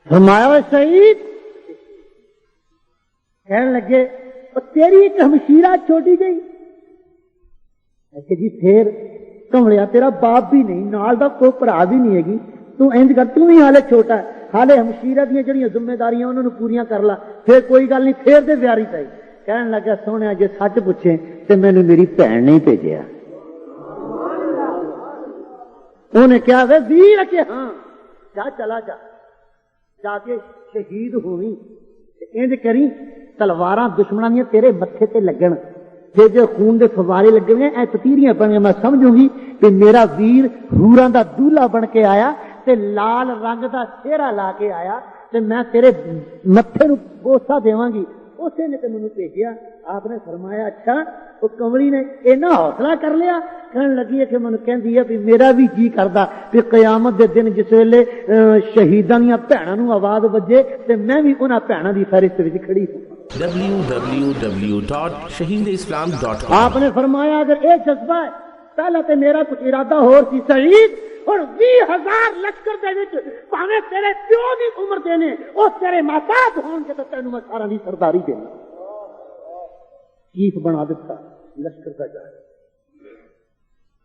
فرمایا سعید کہنے لگے تیری ایک ہمشیرہ چھوٹی گئی. ایسے جی پھر کملیا تیرا باپ بھی نہیں نال دا کوئی بھرا بھی نہیں ہے تو انج کر تو بھی حالے چھوٹا ہے حالے ہمشیرہ دیا جڑیاں ذمہ داریاں انہوں نے پوریاں کر لا پھر کوئی گل نہیں پھر دے پیاری چاہیے. کہنے لگا سونے جے سچ پوچھے تو مینو میری بھن نہیں بھیجیا. انہیں کیا ویر کہ ہاں جا چلا جا جا کے شہید ہوئی انج کری تلواراں دشمناں دیا تیرے متھے تے لگن پھر جو خون دے فوارے لگے ہوئے اے تتیریاں بن میں سمجھوں گی کہ میرا ویر حوراں دا دولہا بن کے آیا تے لال رنگ دا سہرا لا کے آیا تے میں تیرے متھے نو بوسا دیواں گی. اسے نے تے مینوں بھیجیا. آپ نے فرمایا اچھا وہ کملی نے اینا حوصلہ کر لیا کہنے لگی ہے کہ مینوں کہندی ہے بھی میرا بھی جی کردا کہ قیامت دے دن جس ویلے شہیداں دیاں بھیناں نوں آواز وجے تے میں بھی انہاں بھیناں دی فہرست وچ کھڑی ہوں. www.shaheedislam.com. آپ نے فرمایا اگر یہ جذبہ ہے پہلے تو میرا کچھ ارادہ ہو سی شہید اور 20,000 لشکر دے وچ پاویں تیرے پیو دی عمر دینے او تیرے محتاج ہون گے تو تینوں میں سارا دی سرداری دینا. چیف بنا دیتا لشکر کا جا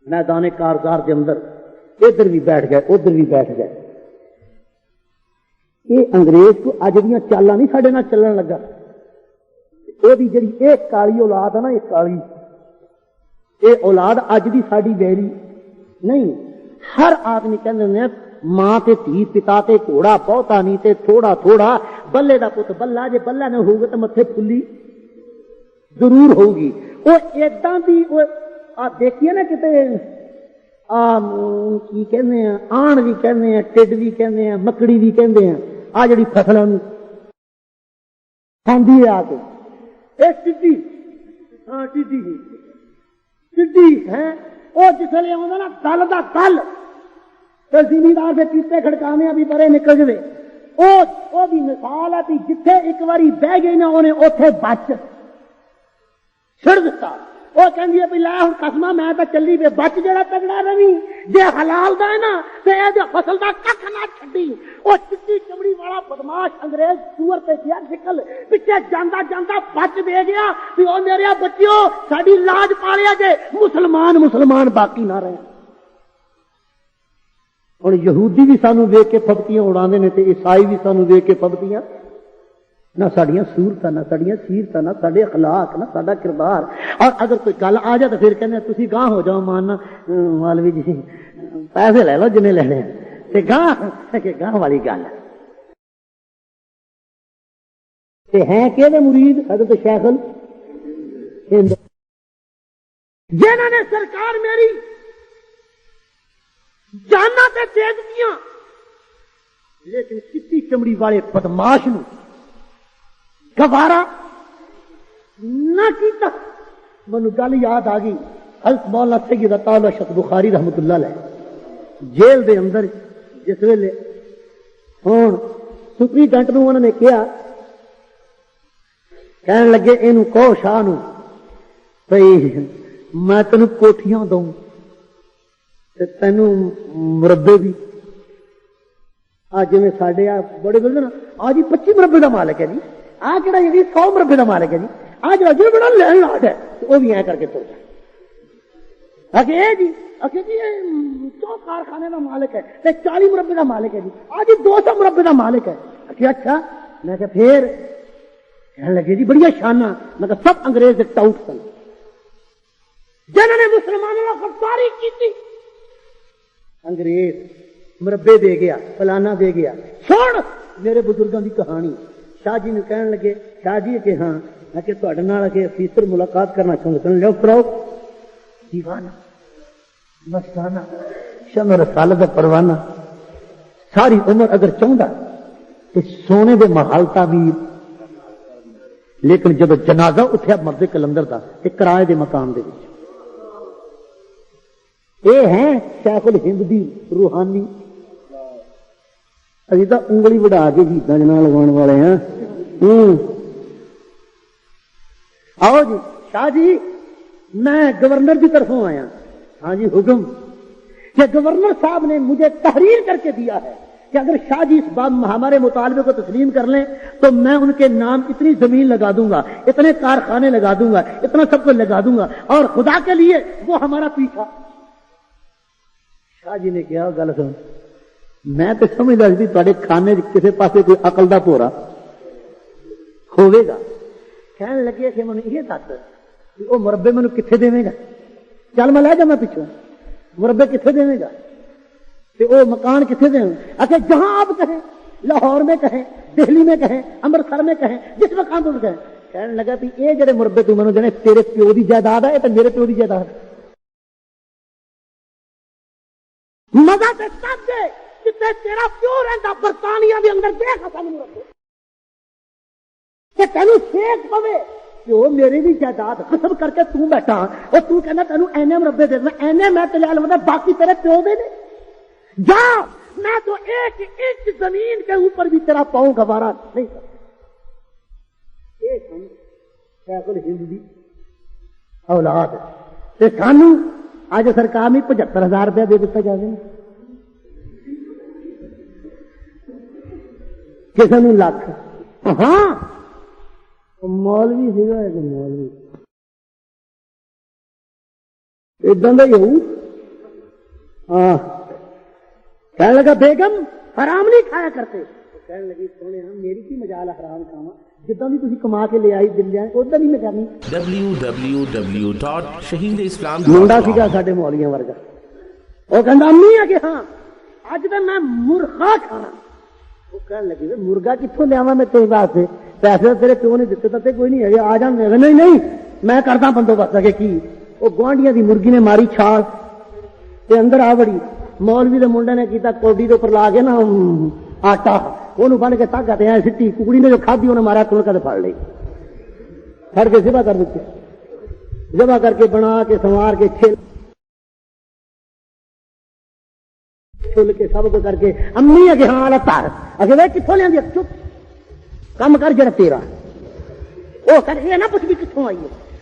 میدان کارزار کے اندر ادھر بھی بیٹھ گئے ادھر بھی بیٹھ گئے. یہ انگریز کو اج دیاں چالاں نہیں ساڈے نال چلن لگا. یہ جڑی ایک کالی اولاد ہے نا یہ کالی یہ اولاد اج دی ساڈی ویری نہیں. ہر آدمی کہندے ماں تے دھی پتا تے گھوڑا بہتا نہیں تے تھوڑا تھوڑا بلے دا پت بلا جے بلا نہ ہوگا تو متھے پھلی ضرور ہوگی. وہ ایداں دی دیکھیے نا کتے کی کہندے ہیں آن بھی کہندے ہیں ٹڈ بھی کہندے ہیں مکڑی بھی کہندے ہیں آ جڑی فصلاں نوں کھاندی ہے آ کے ٹڈی ہاں ٹڈی ہے وہ جسے آتا نا دل کا دل تو زمیندار کے پیتے کھڑکانے ابھی پرے نکل جائے وہ بھی مثال ہے جتھے ایک باری بہ گئی نا انہیں اوتھے بچ چھڑ دیتا وہ کہندی ہے بھی لے ہن قسمہ میں تو چلی وے بچ جڑا تگڑا رہی جے حلال دا ہے نا تے اے دے فصل دا ککھ نہ چھڈی او چٹی چمڑی والا بدماش انگریز سور تے گیا نکل پیچھے جاندا جاندا بچ دے گیا بھی او میرے بچیو ساڈی لاج پالیا جے مسلمان باقی نہ رہے ہن یہودی بھی سانو ویکھ کے پھبتیاں اڑاندے نے تے عیسائی بھی سانو ویکھ کے پھبتیاں نہ ساڑیاں صورتاں نہ ساڑیاں سیرتاں نہ ساڑے اخلاق نہ ساڑا کردار اور اگر کوئی گل آ جائے تو پھر کہنے تسی گاہ ہو جاؤ ماننا مولوی جی پیسے لے لو جنے لینے تے گاہ والی گل تے ہیں کہ مرید حضرت شیخ الہند جنہاں نے سرکار میری جانا تے دے دتیاں لیکن چٹی چمڑی والے بدماش نو گوارا نہ کیتا منو گل یاد آ گئی حضرت مولانا سید عطا اللہ شیخ بخاری رحمت اللہ علیہ جیل دے اندر جس ویلے ہن سپرینٹینڈنٹ نو انہوں نے کہن لگے اینو کہو شاہ نو بھئی میں تینوں کوٹھیاں دوں تے تینوں مربے بھی جی ساڈے بڑے بولتے نا آج ہی 25 مربے کا مالک ہے جی آ کہڑا جی 100 مربے کا مالک ہے جی آ جڑا جی بڑا لینڈ لاٹ ہے وہ بھی ایਂ کر کے تر جائے جی جی 100 کارخانے کا مالک ہے 40 مربے کا مالک ہے جی آج ہی 200 مربے کا مالک ہے اچھا میں کہ پھر کہنے لگے جی بڑی شانہ مطلب سب انگریز کے ٹاؤٹ سن جنہوں نے مسلمانوں کا غداری کی انگریز مربے دے گیا فلانا دے گیا چھوڑ میرے بزرگوں کی کہانی شاہ جی نے کہنے لگے شاہ جی کہ ہاں میں کہ تہاڈے نال کہ فیصد ملاقات کرنا چاہتا ہوں لو پراؤ دیوانہ مستانہ شمع رسالت کا پروانہ ساری عمر اگر چاہتا کہ سونے دے محل تعمیر لیکن جب جنازہ اٹھیا مرد کلندر دا کہ کرائے دے مقام دے وچ یہ ہیں شیخ الہند دی روحانی ابھی تو انگلی بڑھا کے گیتاں جنا لگاؤ والے ہیں آؤ جی شاہ جی میں گورنر کی طرفوں آیا ہاں جی حکم کہ گورنر صاحب نے مجھے تحریر کر کے دیا ہے کہ اگر شاہ جی اس بات ہمارے مطالبے کو تسلیم کر لیں تو میں ان کے نام اتنی زمین لگا دوں گا اتنے کارخانے لگا دوں گا اتنا سب کچھ لگا دوں گا اور خدا کے لیے وہ ہمارا پیچھا شاہ جی نے کیا گل سن میں تو سمجھ لگتی تے کھانے کسی پاسے کوئی عقل دا پورا ہوئے گا کہنے لگے کہ مجھے یہ دس کہ وہ مربے مینو کتنے دے گا چل میں لے جا میں پچھوں مربے کتنے دے گا کہ وہ مکان کتنے دیں اچھا جہاں آپ کہیں لاہور میں کہیں دہلی میں کہیں امرتسر میں کہیں جس مکان پر کہیں کہنے لگا کہ یہ جڑے مربے تو مینو جانے تیرے پیو کی جائیداد ہے تو میرے پیو کی جائیداد مزہ تو سب دے جتنے تیرا پیو رہتا برطانیہ کے اندر دیکھ کہ تینوں سیک پوے کہ وہ میری بھی جائیداد قسم کر کے توں بیٹھا اور تو کہنا تینوں اینے مربے دے اینے میں تلے لوں باقی تیرے پیو دے جا میں تو 1 انچ زمین کے اوپر بھی تیرا پاؤں گوارا نہیں کرتا شیخ الہند دی اولاد تے سانو اج سرکار نے 75,000 روپیہ دے دیتا جائے کسی نے لاکھ ہاں مولوی سیگا مولوی ادھر کا ہی ہوں ہاں کہنے لگا بیگم حرام نہیں کھایا کرتے کہنے لگی سونے میری کی مجال حرام کھاوا جدہ بھی تھی کما کے لے آئی دل جائے ادھر نہیں میں کرنی منڈا سیگا ساڈے مولیاں ورگا وہ کہندا امی ہے کہ ہاں اج تو میں مرغا کھانا وہ کہنے لگی مرغا کتوں لیا میں تیرے واسطے پیسے تیرے پیو نے دیتے تے کوئی نہیں ہے آ جان نہیں نہیں میں کردا بندوبست کہ کی وہ گوانڈیاں دی مرغی نے ماری چھال تے اندر آ بڑی مولوی دے منڈے نے کیتا کوڈی دے اوپر لا کے نا آٹا وہ بن کے تاگا تے سٹی ککڑی نے جو کھادی انہیں مارا تلکا تے پھڑ لی پھڑ کے ذبح کر دیتے ذبح کر کے بنا کے سنوار کے چھل کے سب کو کر کے امی ہے کہ ہاں والا تار اچھا وہ کتوں لیا چپ کم کر جڑا تیرا وہ کر یہ نہ پوچھ بھی کتوں آئی ہے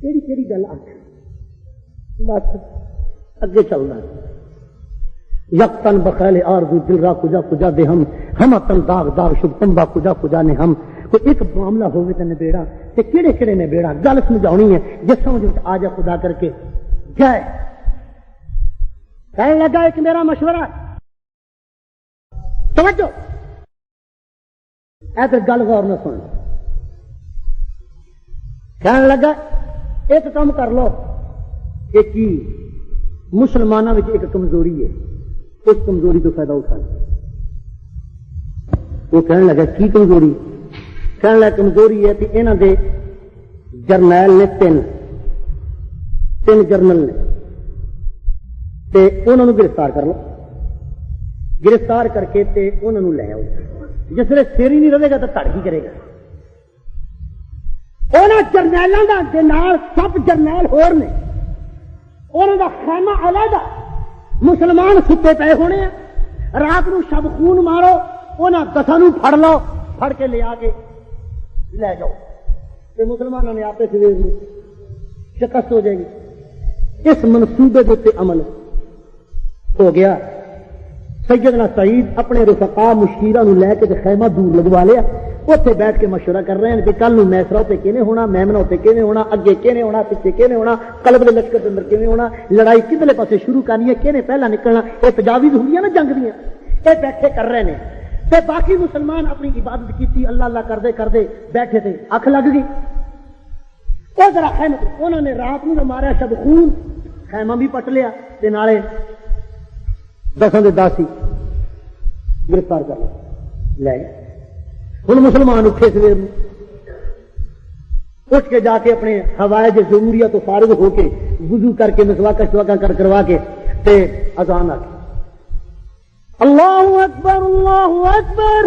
کیڑی کیڑی گل آخ بس اگے چلنا یقتن بخیل آرزو دل را کجا کجا دے ہم تن داغ داغ شب تمبا کجا کجا نے ہم کوئی ایک معاملہ ہوگی تو نبیڑا تے کیڑے کیڑے نبیڑا گل سمجھاؤنی ہے جس سمجھ آ جا خدا کر کے جائے کہنے لگا ایک میرا مشورہ توجہ ایسے گل غور نہ سن کہنے لگا ایک کام کر لو ایک ہی مسلمانوں میں ایک کمزوری ہے اس کمزوری تو فائدہ اٹھا وہ کہنے لگا کی کمزوری کہنے لگا کمزوری ہے کہ انہوں دے جرنیل نے تین جرنل نے تے انہوں نے گرفتار کر لو گرفتار کر کے تے انہوں نے لے آؤ جس ویلے سر ہی نہیں رہے گا تو تڑ کی کرے گا انہوں جرنیلوں کے نال سب جرنیل ہور نے انہوں کا خیمہ علیحدہ مسلمان ستے پے ہونے ہیں رات نو شب خون مارو انہوں 10 نو پھڑ لو پھڑ کے لے آ کے لے جاؤ تو مسلمانوں نے آپ سے شکست ہو جائے گی اس منصوبے کے عمل ہو گیا سیدنا سعید اپنے رفقا مشیرہ نو لے کے خیمہ دور لگوا لیا اتنے بیٹھ کے مشورہ کر رہے ہیں کہ کل میسرا اتنے کیویں ہونا میمنا اتنے کیویں ہونا اگے کیویں ہونا پیچھے کیویں ہونا قلب کے لشکر کے اندر کیویں ہونا لڑائی کدھرے پاسے شروع کرنی ہے کیویں پہلا نکلنا یہ تجاویز ہوئی نا جنگ دیا یہ بیٹھے کر رہے ہیں تے باقی مسلمان اپنی عبادت کی اللہ اللہ کرتے کرتے بیٹھے تھے اکھ لگ گئی وہ ذرا خیمہ انہوں نے رات میں ماریا شب خون خیمہ بھی پٹ لیا تے نالے 10 دے 10 ہی گرفتار کر لے ہوں مسلمان اٹھے سویر اٹھ کے جا کے اپنے حوائج ضروریہ تو فارغ ہو کے وضو کر کے مسواک کر کروا کے تے اذان آ کے اللہ اکبر اللہ اکبر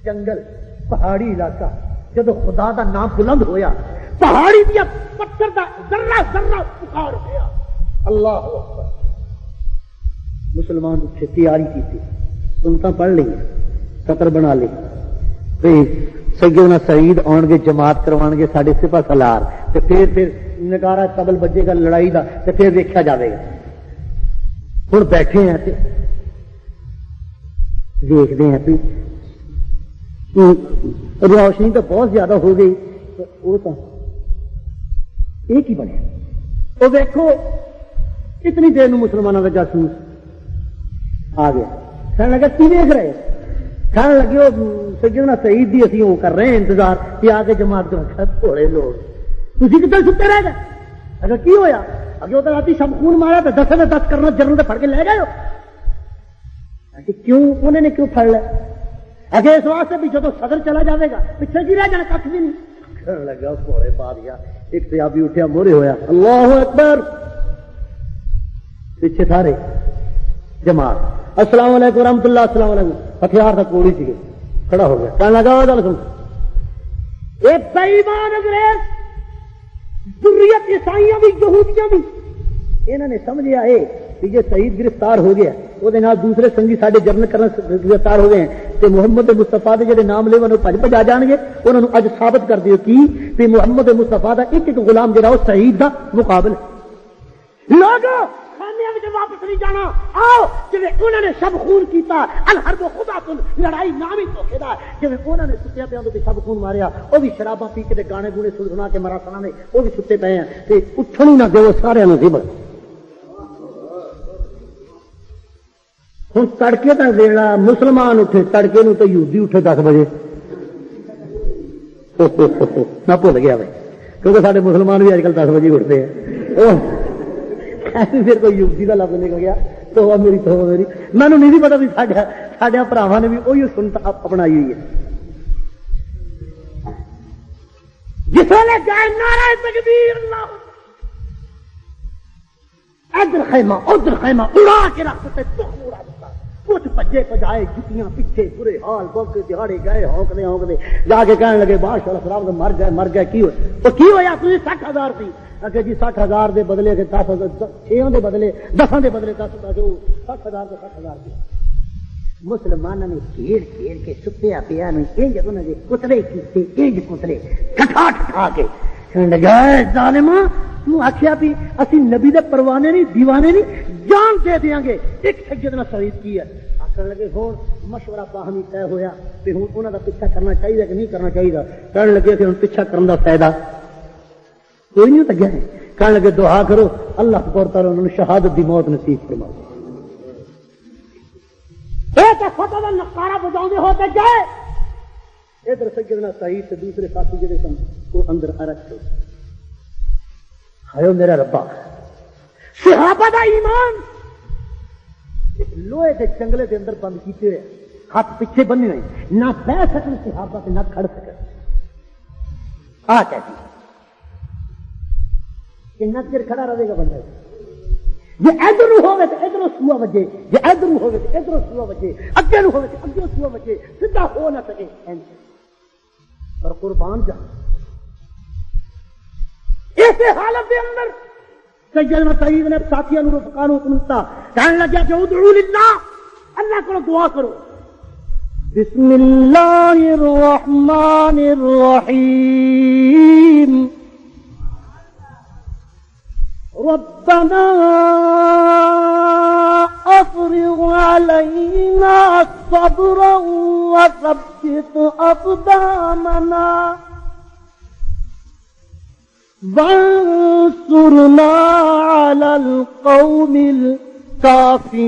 جنگل پہاڑی علاقہ جب خدا دا نام بلند ہویا پہاڑی دیا پتھر دا ذرہ ذرہ پکار گیا اللہ اکبر مسلمان اٹھے تیاری کی تھی سنتا پڑھ لی سطر بنا لی سیدنا سعید آن گے جماعت کروان گے ساڑھے سپاہ سالار پھر نکارا قبل بجے گا لڑائی دا پھر دیکھا جاوے گا ہوں بیٹھے ہیں دیکھتے ہیں روشنی تو بہت زیادہ ہو گئی وہ تو ایک ہی بنے وہ دیکھو اتنی دیر مسلمانوں کا جاسوس آ گیا کہنے لگا کی دیکھ رہے کہنے لگے وہ سیدنا سعید دی اسی وہ کر رہے ہیں انتظار کہ آگے جماعت کر تھوڑے لوگ تھی کتنے ستے رہ گئے اگر کی ہویا اگر وہ تو رات شب خون مارا تو 10 میں 10 کرنا جرنل تو پڑ کے لے گئے ہو کیوں انہوں نے کیوں پڑ لیا اگر اس واسطے بھی جب صدر چلا جائے گا پیچھے کی رہ جانا کچھ بھی نہیں کہنے لگا پورے پا دیا ایک صحابی اٹھیا مورے ہویا اللہ اکبر پیچھے سارے جماعت السلام علیکم ورحمۃ اللہ السلام علیکم ہتھیار تک کوڑی سی کھڑا ہو گیا کہنے لگا ایک بے ایمان انگریز ذریت عیسائیاں بھی یہودیاں بھی انہوں نے سمجھا ہے کہ یہ سعید گرفتار ہو گیا وہ دوسرے سنگی سارے جرنل کرنا گرفتار ہو گئے ہیں تو محمد مصطفیٰ کے جڑے نام لے وہ بھج آ جان گے انہوں نے اج ثابت کر دیو کہ محمد مصطفیٰ کا ایک غلام جڑا وہ سعید کا مقابل لوگوں واپس نہیں جانا آؤ جی انہوں نے شب خون کیتا الحرب خدا تن لڑائی نام ہی دھوکے دا جی انہوں نے ستیا پیا شب خون ماریا وہ بھی شراباں پی کے گانے گونے سنا کے مراسنا نے وہ بھی ستے پے ہیں اٹھن ہی نہ دو سارے زبر ہوں تڑکے کا ویلا مسلمان اٹھے تڑکے نو تو یہودی اٹھے 10 بجے میں بھول گیا بھائی کیونکہ سارے مسلمان بھی اج کل 10 بجے اٹھتے ہیں پھر کوئی یوگی کا لفظ نکل گیا تو میری مینو نہیں پتا بھی سارے براوا نے بھی وہی سنت اپنائی ہوئی ہے جس ادھر خیمہ ادھر خیمہ اڑا کے رکھتے کچھ بجے بجائے جتیاں پیچھے برے حال بوک دہاڑے گئے ہونکتے ہونکتے جا کے کہنے لگے بادشاہ خراب مر گئے کی ہوا تھی 60,000 تھی اگر جی 60,000 دے بدلے 10 6 دے بدلے 10 دے بدلے 10 60,000 تو 60,000 کی مسلمانوں نے کھیڑ کھیڑ کے ستیا پیا انج انہوں نے کترے کیتے انج کترے ٹھٹا ٹھٹا کے کہنے لگا ظالما تو آخیا بھی اسی نبی دے پروانے نہیں دیوانے نہیں جان دے دیاں گے ایک سیدنا سعید کی ہے آخر لگے ہوں مشورہ باہمی طے ہویا کہ ہوں انہوں کا پیچھا کرنا چاہیے کہ نہیں کرنا چاہیے کہنے لگے کہ ہوں پیچھا کرنے کا فائدہ کوئی نہیں لگیا ہے کہنے لگے دعا کرو اللہ سبحانہ تعالیٰ انہوں نے شہادت دی موت نصیب فرما ایک فتح کا نقارہ بجاؤں ہوتے جائے ادھر سیدنا سعید سے دوسرے ساتھی جڑے سن وہ اندر ارک تھے ہائے میرا ربا صحابہ دا ایمان لوہے کے جنگلے کے اندر بند کیتے ہوئے ہاتھ پیچھے بننے نہیں نہ بہ سکن صحابہ سے نہ کھڑ سکن آ کہتی کہ نہ چر کھڑا رہے گا بندہ جی ادھر ہوگا تو ادھر سوا بجے جی ادھر ہوگا تو ادھر سوا بجے اگے ہوگا تو اگے سوا بجے سیدھا ہو نہ سکے پر قربان جا ایسے حالت کے اندر سیدنا سعید نے ساتھیوں کو رفقانوں کو ملتا کہنے لگا کہ ادعو للہ اللہ کو دعا کرو بسم اللہ الرحمن الرحیم ربنا افرغ علينا صبرا وثبت اقدامنا وانصرنا على القوم الكافرين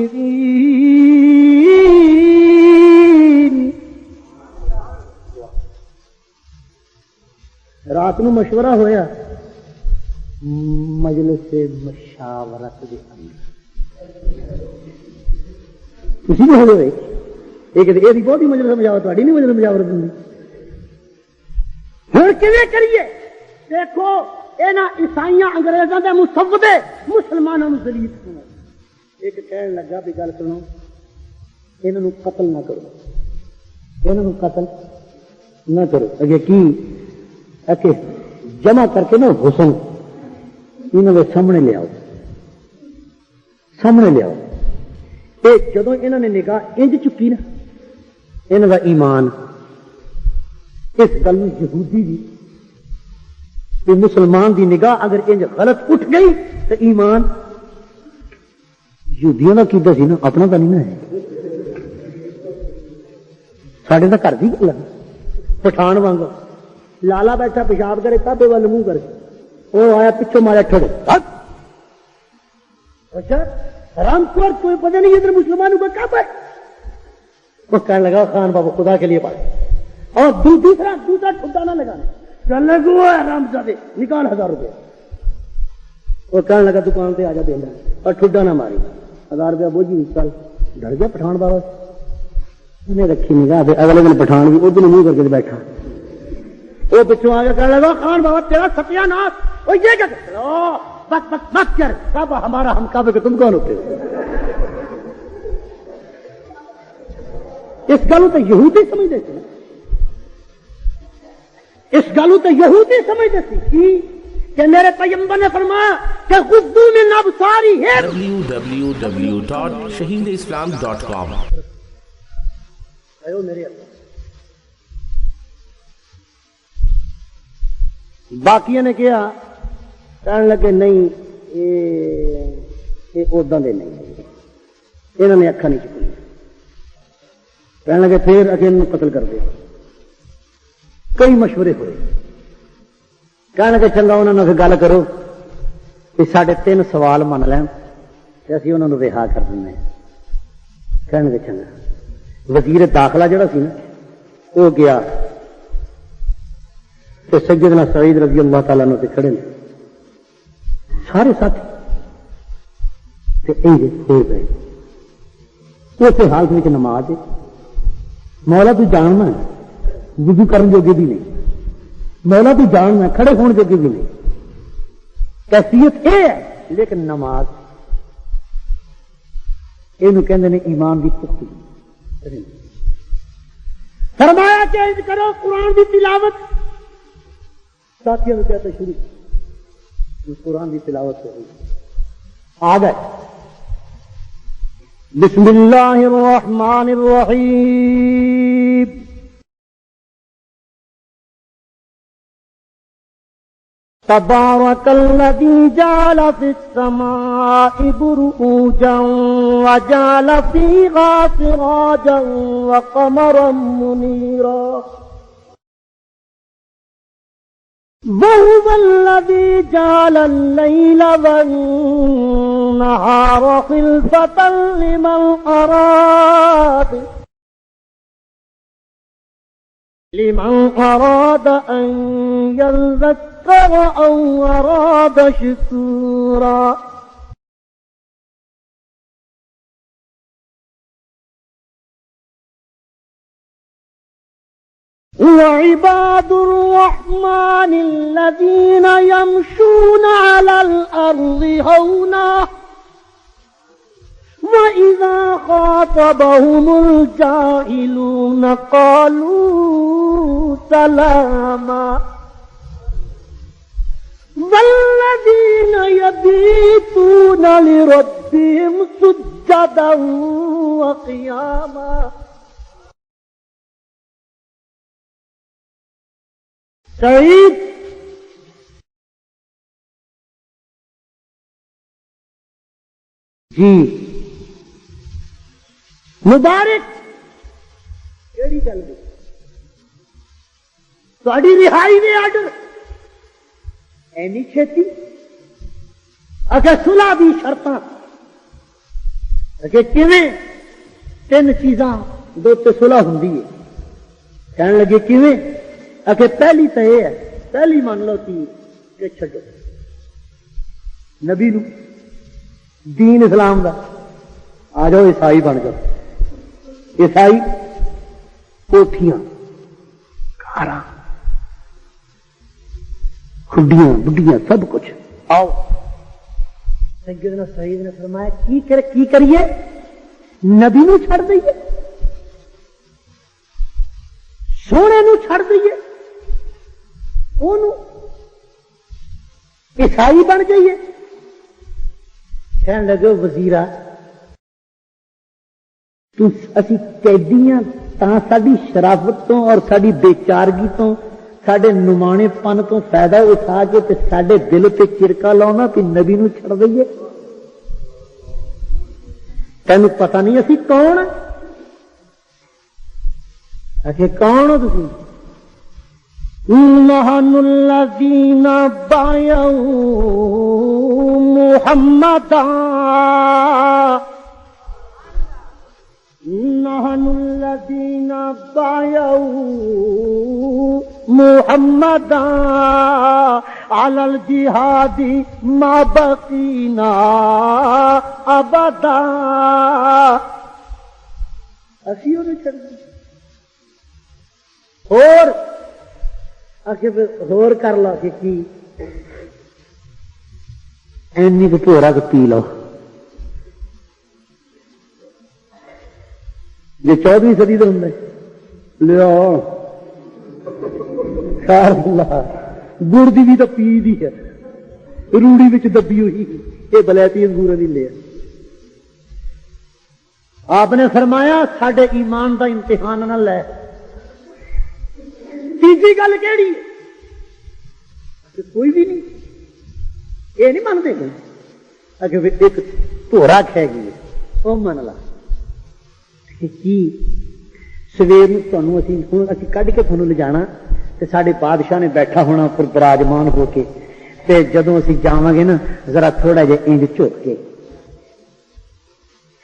رات نو مشورہ ہویا مجلس مشاورت دے اندر کسی بھی ہوئے ایک یہ بہت ہی مجلس مشاورت تھوڑی نہیں مجلس مشاورت ہوں کیویں کریے دیکھو یہاں عیسائیاں انگریزوں کے مسودے مسلمانوں کو ذلیل سنو ایک کہنے لگا بھی گل سنو انہوں قتل نہ کرو انہوں قتل نہ کرو اگے کی جمع کر کے نا حسن انہوں نے سامنے لے آؤ سامنے لے آؤ جدو انہوں نے نگاہ انج چکی نا انہوں کا ایمان اس گل یہودی بھی کہ مسلمان دی نگاہ اگر انج غلط اٹھ گئی تو ایمان یہودیوں کا کیدا سی نا اپنا تو نہیں نا ہے ساڈے تو گھر کی گل ہے پٹھان وانگ لالا بیٹھا پیشاب کرے تابے وال منہ کر کے وہ آیا پچھو مارا ٹھڑے اچھا حرام خور کوئی پتہ نہیں ادھر مسلمانوں کا کب ہے وہ کہنے لگا خان بابا خدا کے لیے پڑھ اور دوسرا ٹھڈا نہ لگانا چلنے کو حرام زادے نکال 1000 روپے وہ کہنے لگا دکان پہ آ جا دینا اور ٹھڈا نہ ماری 1000 روپیہ بوجھی نکال ڈر گیا پٹھان بابا انہیں رکھی نگاہ اگلے دن پٹھان بھی ادھر منہ کر کے بیٹھا وہ پچھوں آگے کہنے لگا خان بابا تیرا ستیہ ناش وہ یہ کیا کہتے بس بس بس کر کعبہ ہمارا ہم کعبے کے تم کون ہوتے ہو اس گلو تو یہودی سمجھتے تھے اس گلو تو یہودی سمجھتے تھے کہ میرے پیغمبر نے فرمایا کہ غضوا من ابصارہم www.shaheedislam.com اے میرے اللہ باقیوں نے کیا کہنے لگے نہیں یہ ادا دے نہیں انہوں نے اکھا نہیں چکی کہنے لگے پھر اکیل قتل کر دے کئی مشورے ہوئے کہنے لگے چنگا انہوں نے گل کرو کہ 3.5 سوال من لین اسی انہوں نے رہا کر دیں کہنے لگے چنگا وزیر داخلہ جڑا سی نا وہ گیا تو سیدنا سعید رضی اللہ تعالیٰ نے کھڑے نے سارے ساتھی ہو گئے اسی حالت میں نماز ہے مولا تو جاننا ہے وضو کرن جوگے بھی نہیں مولا تو جاننا کھڑے ہونے جوگے بھی نہیں کیفیت یہ ہے لیکن نماز یہ کہتے ہیں ایمان کی پختگی فرمایا چینج کرو قرآن کی تلاوت ساتھیوں نے کہتے شروع قرآن کی تلاوت سے آ گئے بسم اللہ الرحمن الرحیم تبارک الذی جعل فی السماء بروجا وجعل فیہا سراجا وقمرا منیرا وهو الذي جعل الليل والنهار خلفة لمن أراد أن يذكر أو أراد شكورا وعباد الرحمن الذين يمشون على الأرض هونا وإذا خاطبهم الجاهلون قالوا سلاما والذين يبيتون لربهم سجدا وقياما سعید جی مبارک کیڑی گل گئی تہاڈی رہائی دے آرڈر اینی چھتی اگر صلح دی شرطاں اگر کیویں تین چیزاں دو تے صلح ہوندی ہے کہنے لگے کیویں کہ پہلی تو یہ ہے پہلی مان لو تھی کہ چھڈو نبی نو دین اسلام دا آ جاؤ عیسائی بن جاؤ عیسائی کوٹھیاں کاراں کھڈیاں بڈیاں سب کچھ آؤ سیدنا سعید نے فرمایا کی کریے نبی نو چھڑ دئیے سونے نو چھڑ دئیے عیسائی بن جائیے کہنے لگے وزیرا اسی قیدیاں تاں ساری شرافت تو اور ساری بےچارگی تو سڈے نمانے پن تو فائدہ اٹھا کے تے سڈے دل پہ چرکا لاؤنا کہ نبی نو چھڑ دئیے تینوں پتہ نہیں اسی کون اچھے کون ہو تسی نحن الذین بایعوا محمدا نحن الذین بایعوا محمدا علی الجہاد ما بقینا ابدا اسی انہوں چھڑ دی اور کر لو کہ کی اینی کو پورا کو پی لو یہ 14ویں صدی تو ہوں لو گڑ دی بھی تو پی دی ہے روڑی بچ دبی ہوئی یہ بلائتی انگور نہیں لیا آپ نے فرمایا ساڈے ایمان دا امتحان نہ لے تیسری گل کہڑی کوئی بھی نہیں یہ نہیں مانتے اگر ایک دھوڑا کھے گئی وہ من لا کی سویر اسی کڈ کے تھانوں لے جانا تے ساڈے بادشاہ نے بیٹھا ہونا پر براجمان ہو کے تے جدوں اسی جاواں گے نا ذرا تھوڑا جہا انج جھک کے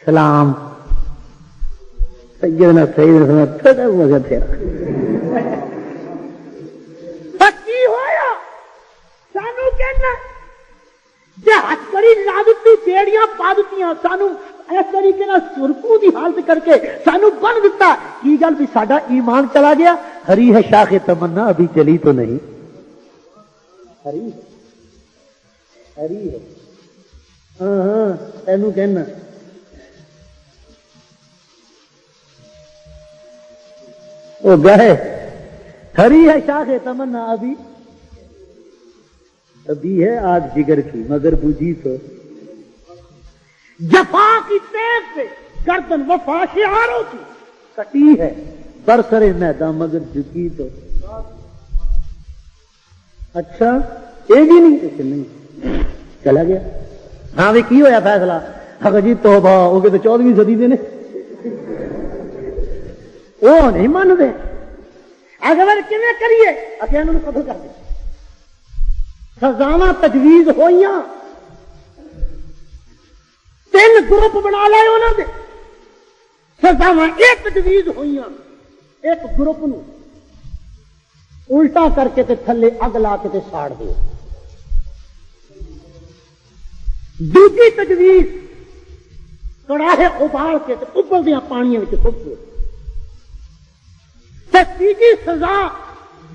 سلام سیدنا سیدنا تھوڑا مزہ تھیرا ہویا سانو کہنا جے ہاتھ کری لادتی بیڑیاں پا دتیاں سانو اس طریقے نال سرکو دی حالت کر کے سانو بن دیتا کی گل بھی ساڈا ایمان چلا گیا ہری ہے شاخ تمنا ابھی چلی تو نہیں ہری ہے ہاں تینوں کہنا وہ گئے ہری ہے شاخ تمنا ابھی ہے آج جگر کی مگر بجھی تو جفا کی تیز سے گردن وفا شعاروں کی کٹی ہے برسر میدان مگر جھکی تو اچھا یہ بھی نہیں چلا گیا ہاں بھی کی ہویا فیصلہ اگر جی توبہ وہ کہ 14ویں صدی دے نے وہ نہیں مانتے اگر کیویں کریے اگے انہوں قبول کر دیں سزاواں تجویز ہوئیاں 3 گروپ بنا لے انہوں نے سزاواں ایک تجویز ہوئیاں ایک گروپ نو الٹا کر کے تے تھلے اگ لا کے تے ساڑ دو دوسری تجویز کڑاہے ابال کے تے ابلدیاں پانیاں وچ سٹ دو تے تیجی سزا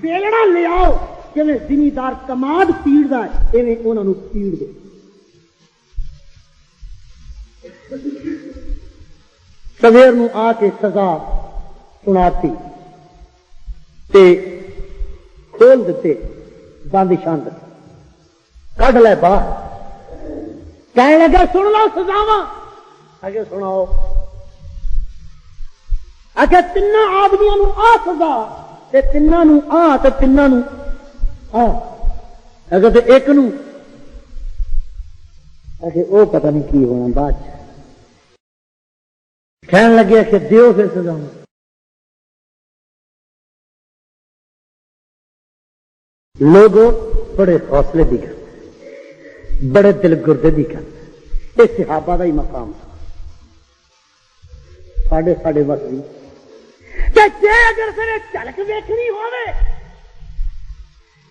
بیلڑا لے آؤ جویں زمیندار کماد پیڑدا ہے ایویں انہاں نوں پیڑ دو سویر نو آ کے سزا سناتی تے کھول دیتے بند شاند کڈ لے باہر کہنے لگا سن لو سزاواں آگے سناؤ آگے 3 آدمیاں نو آ سزا تے 3 نو آ تے 3 نو آ اگر تے ایک نو آگے او پتہ نہیں کی ہونا بعد کہنے لگے کہ دیو پھر سزاواں لوگوں بڑے حوصلے دی گل بڑے دل گردے دی گل یہ صحابہ دا ہی مقام ساڈے وقت بھی جے اگر پھر جھلک ویکھنی ہوے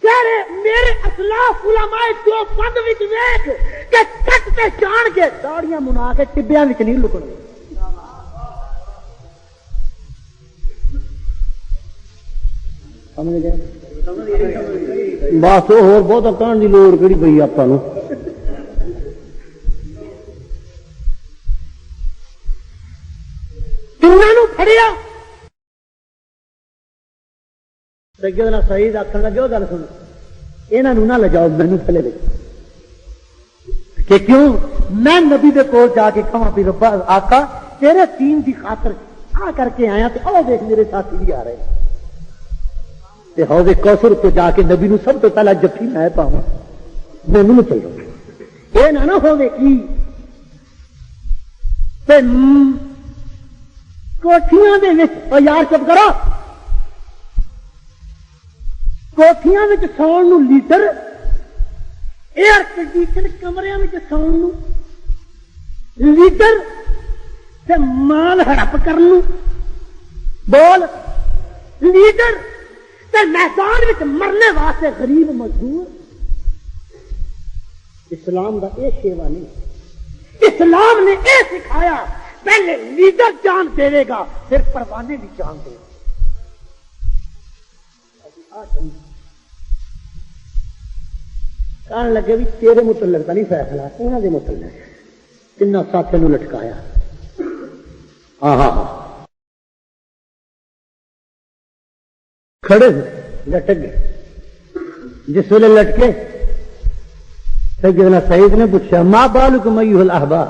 تیرے میرے اسلاف علماء جو بند وچ ویکھ کہ کٹ تے جان کے داڑیاں منا کے ٹبیاں وچ نہیں لکن سمجھ گئے بس ہور بہت کہن کی لوڑ کہڑی پئی آپ تینوں پھڑیا سیدنا سعید آخر لگے وہ گل سن یہاں نہ لے جاؤ مینوں تھلے دے کہ کیوں میں نبی دے کول جا کے کہاں بھی ربا آقا تیرے دین دی خاطر آ کر کے آیا تے او دیکھ میرے ساتھی بھی آ رہے ہیں حوض کوثر کو جا کے نبی نو سب تو پہلا جفی میں پاواں مینوں نہیں چاہیے یہ نہ ہوے کی کوٹھیاں دے وچ او یار چپ کرو کوٹھیاں وچ سون نو لیٹر ایئر کنڈیشن کمریاں وچ سون نو لیٹر تے مال ہڑپ کرن نو بول لیٹر میدان میں مرنے واسطے غریب مزدور اسلام کا یہ شیوا نہیں اسلام نے یہ سکھایا پہلے لیڈر جان دے گا پھر پروانے بھی جان دے گا کہنے لگے بھی تیرے متعلق کا نہیں فیصلہ انہوں نے متعلق 3 ساتھیوں لٹکایا ہاں کھڑے لٹک گئے جس ویلے لٹکے سیدنا سعید نے پوچھا ما بالکم ایھا الاحباب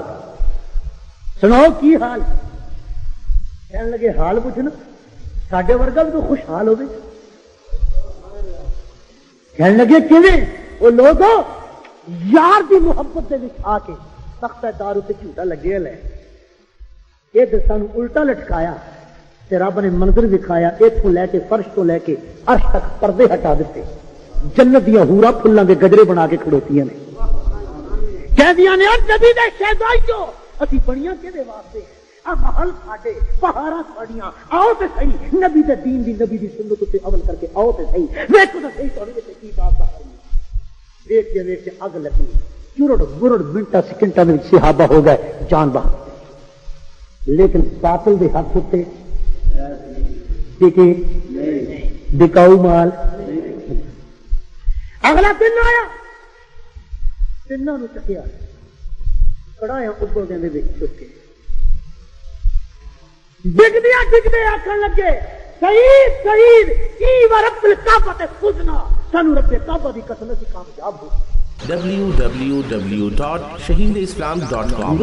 سناؤ کی حال کہنے لگے حال پوچھنا ساڈے ورگا بھی تو خوشحال ہوگی کہنے لگے کیویں وہ لوگ یار دی محبت دے وچ آ کے تختہ دار تے جھوٹا لگے لے یہ سانو الٹا لٹکایا تے رب نے منظر دکھایا اتوں لے کے فرش تو لے کے عرش تک پردے ہٹا دیتے جنت دیا حورا پھلاں دے گجرے بنا کے کھڑوتیاں نے کہندیاں نے نبی دے شہدائیو اسی بڑیاں کدے واسطے آ محل ساڈے پہاڑاں ساڈیاں آؤ تے صحیح نبی دے دین دی نبی دی سنت تے عمل کر کے آؤ تے صحیح ویکھو تے صحیح تھوڑی تے کی بات ہے دیکھ کے اگ لگی چرڑ برڑ منٹا سیکنڈاں وچ صحابہ ہو گئے جان بحق لیکن باطل دے ہاتھ تے بکاؤ مال اگلا دن آیا تینوں نے چکیا کڑایا ابلدے دے وچ چکے ڈگدے آخر لگے سعید سعید کی ورب الکعبہ تے فزنا سانو رب کعبہ دی قسم سے کامیاب ہو www.shaheedislam.com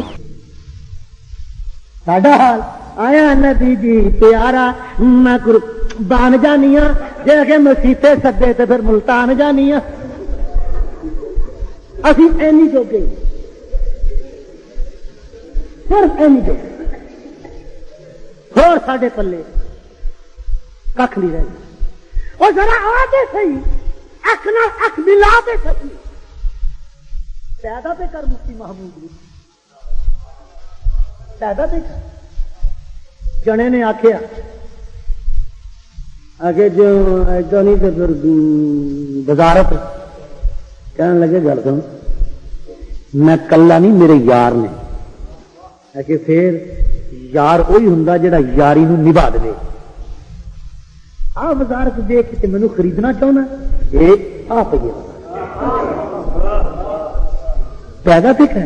ساڈا حال آیا نبی جی پیارا میں قربان جانی ہاں جے کہ مسیتے سدے تے پھر ملتان جانی ہاں اسی اینی جو گئی صرف اینی جو اور ساڈے پلے کھ نہیں رہ گئی اور ذرا آتے صحیح اکھ نہ اکھ ملا دے صحیح پیدا پہ کر مفتی محمود پیدا پہ کر جنے نے آخیا آگے جو ایسا نہیں تو پھر وزارت کہنے لگے گل سن میں کلا نہیں میرے یار نے کہ پھر یار وہی ہوں جڑا یاری نو نبھا دے آ وزارت دیکھ کے مینو خریدنا چاہنا یہ آ پی پیدا پک ہے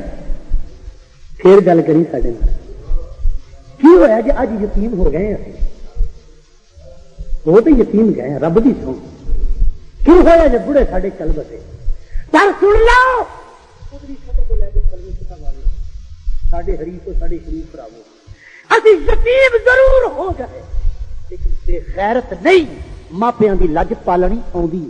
پھر گل کری سڈے کی ہوا کہ اج یتیم ہو گئے ہیں وہ تو یتیم گئے ہیں رب کی سو کیوں ہوا جب بڑھے ساڈے چل بسے پر سن لو ساڈے حریف ساڈے شریف پراو ابھی یتیم ضرور ہو جائے لیکن بے غیرت نہیں ماپیاں دی لج پالنی آندی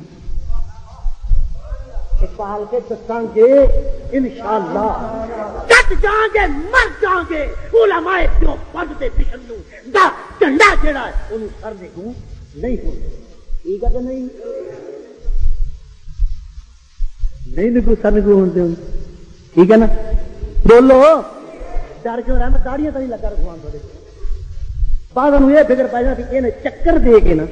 پال کے دساں گے انشاءاللہ ڈٹ جاؤں گے مر جاؤں گے علماء پیو پد تے پچھن نو دا ڈنڈا جڑا ہے اونوں سر دے گوں نہیں ہو ٹھیک ہے کہ نہیں نہیں نگو سر نگو ہوندے ہوں ٹھیک ہے نا بولو ڈر کیوں رہا میں داڑیاں تو نہیں لگا رکھواں تھوڑے بعد یہ فکر پہ جاتی یہ چکر دے کے نا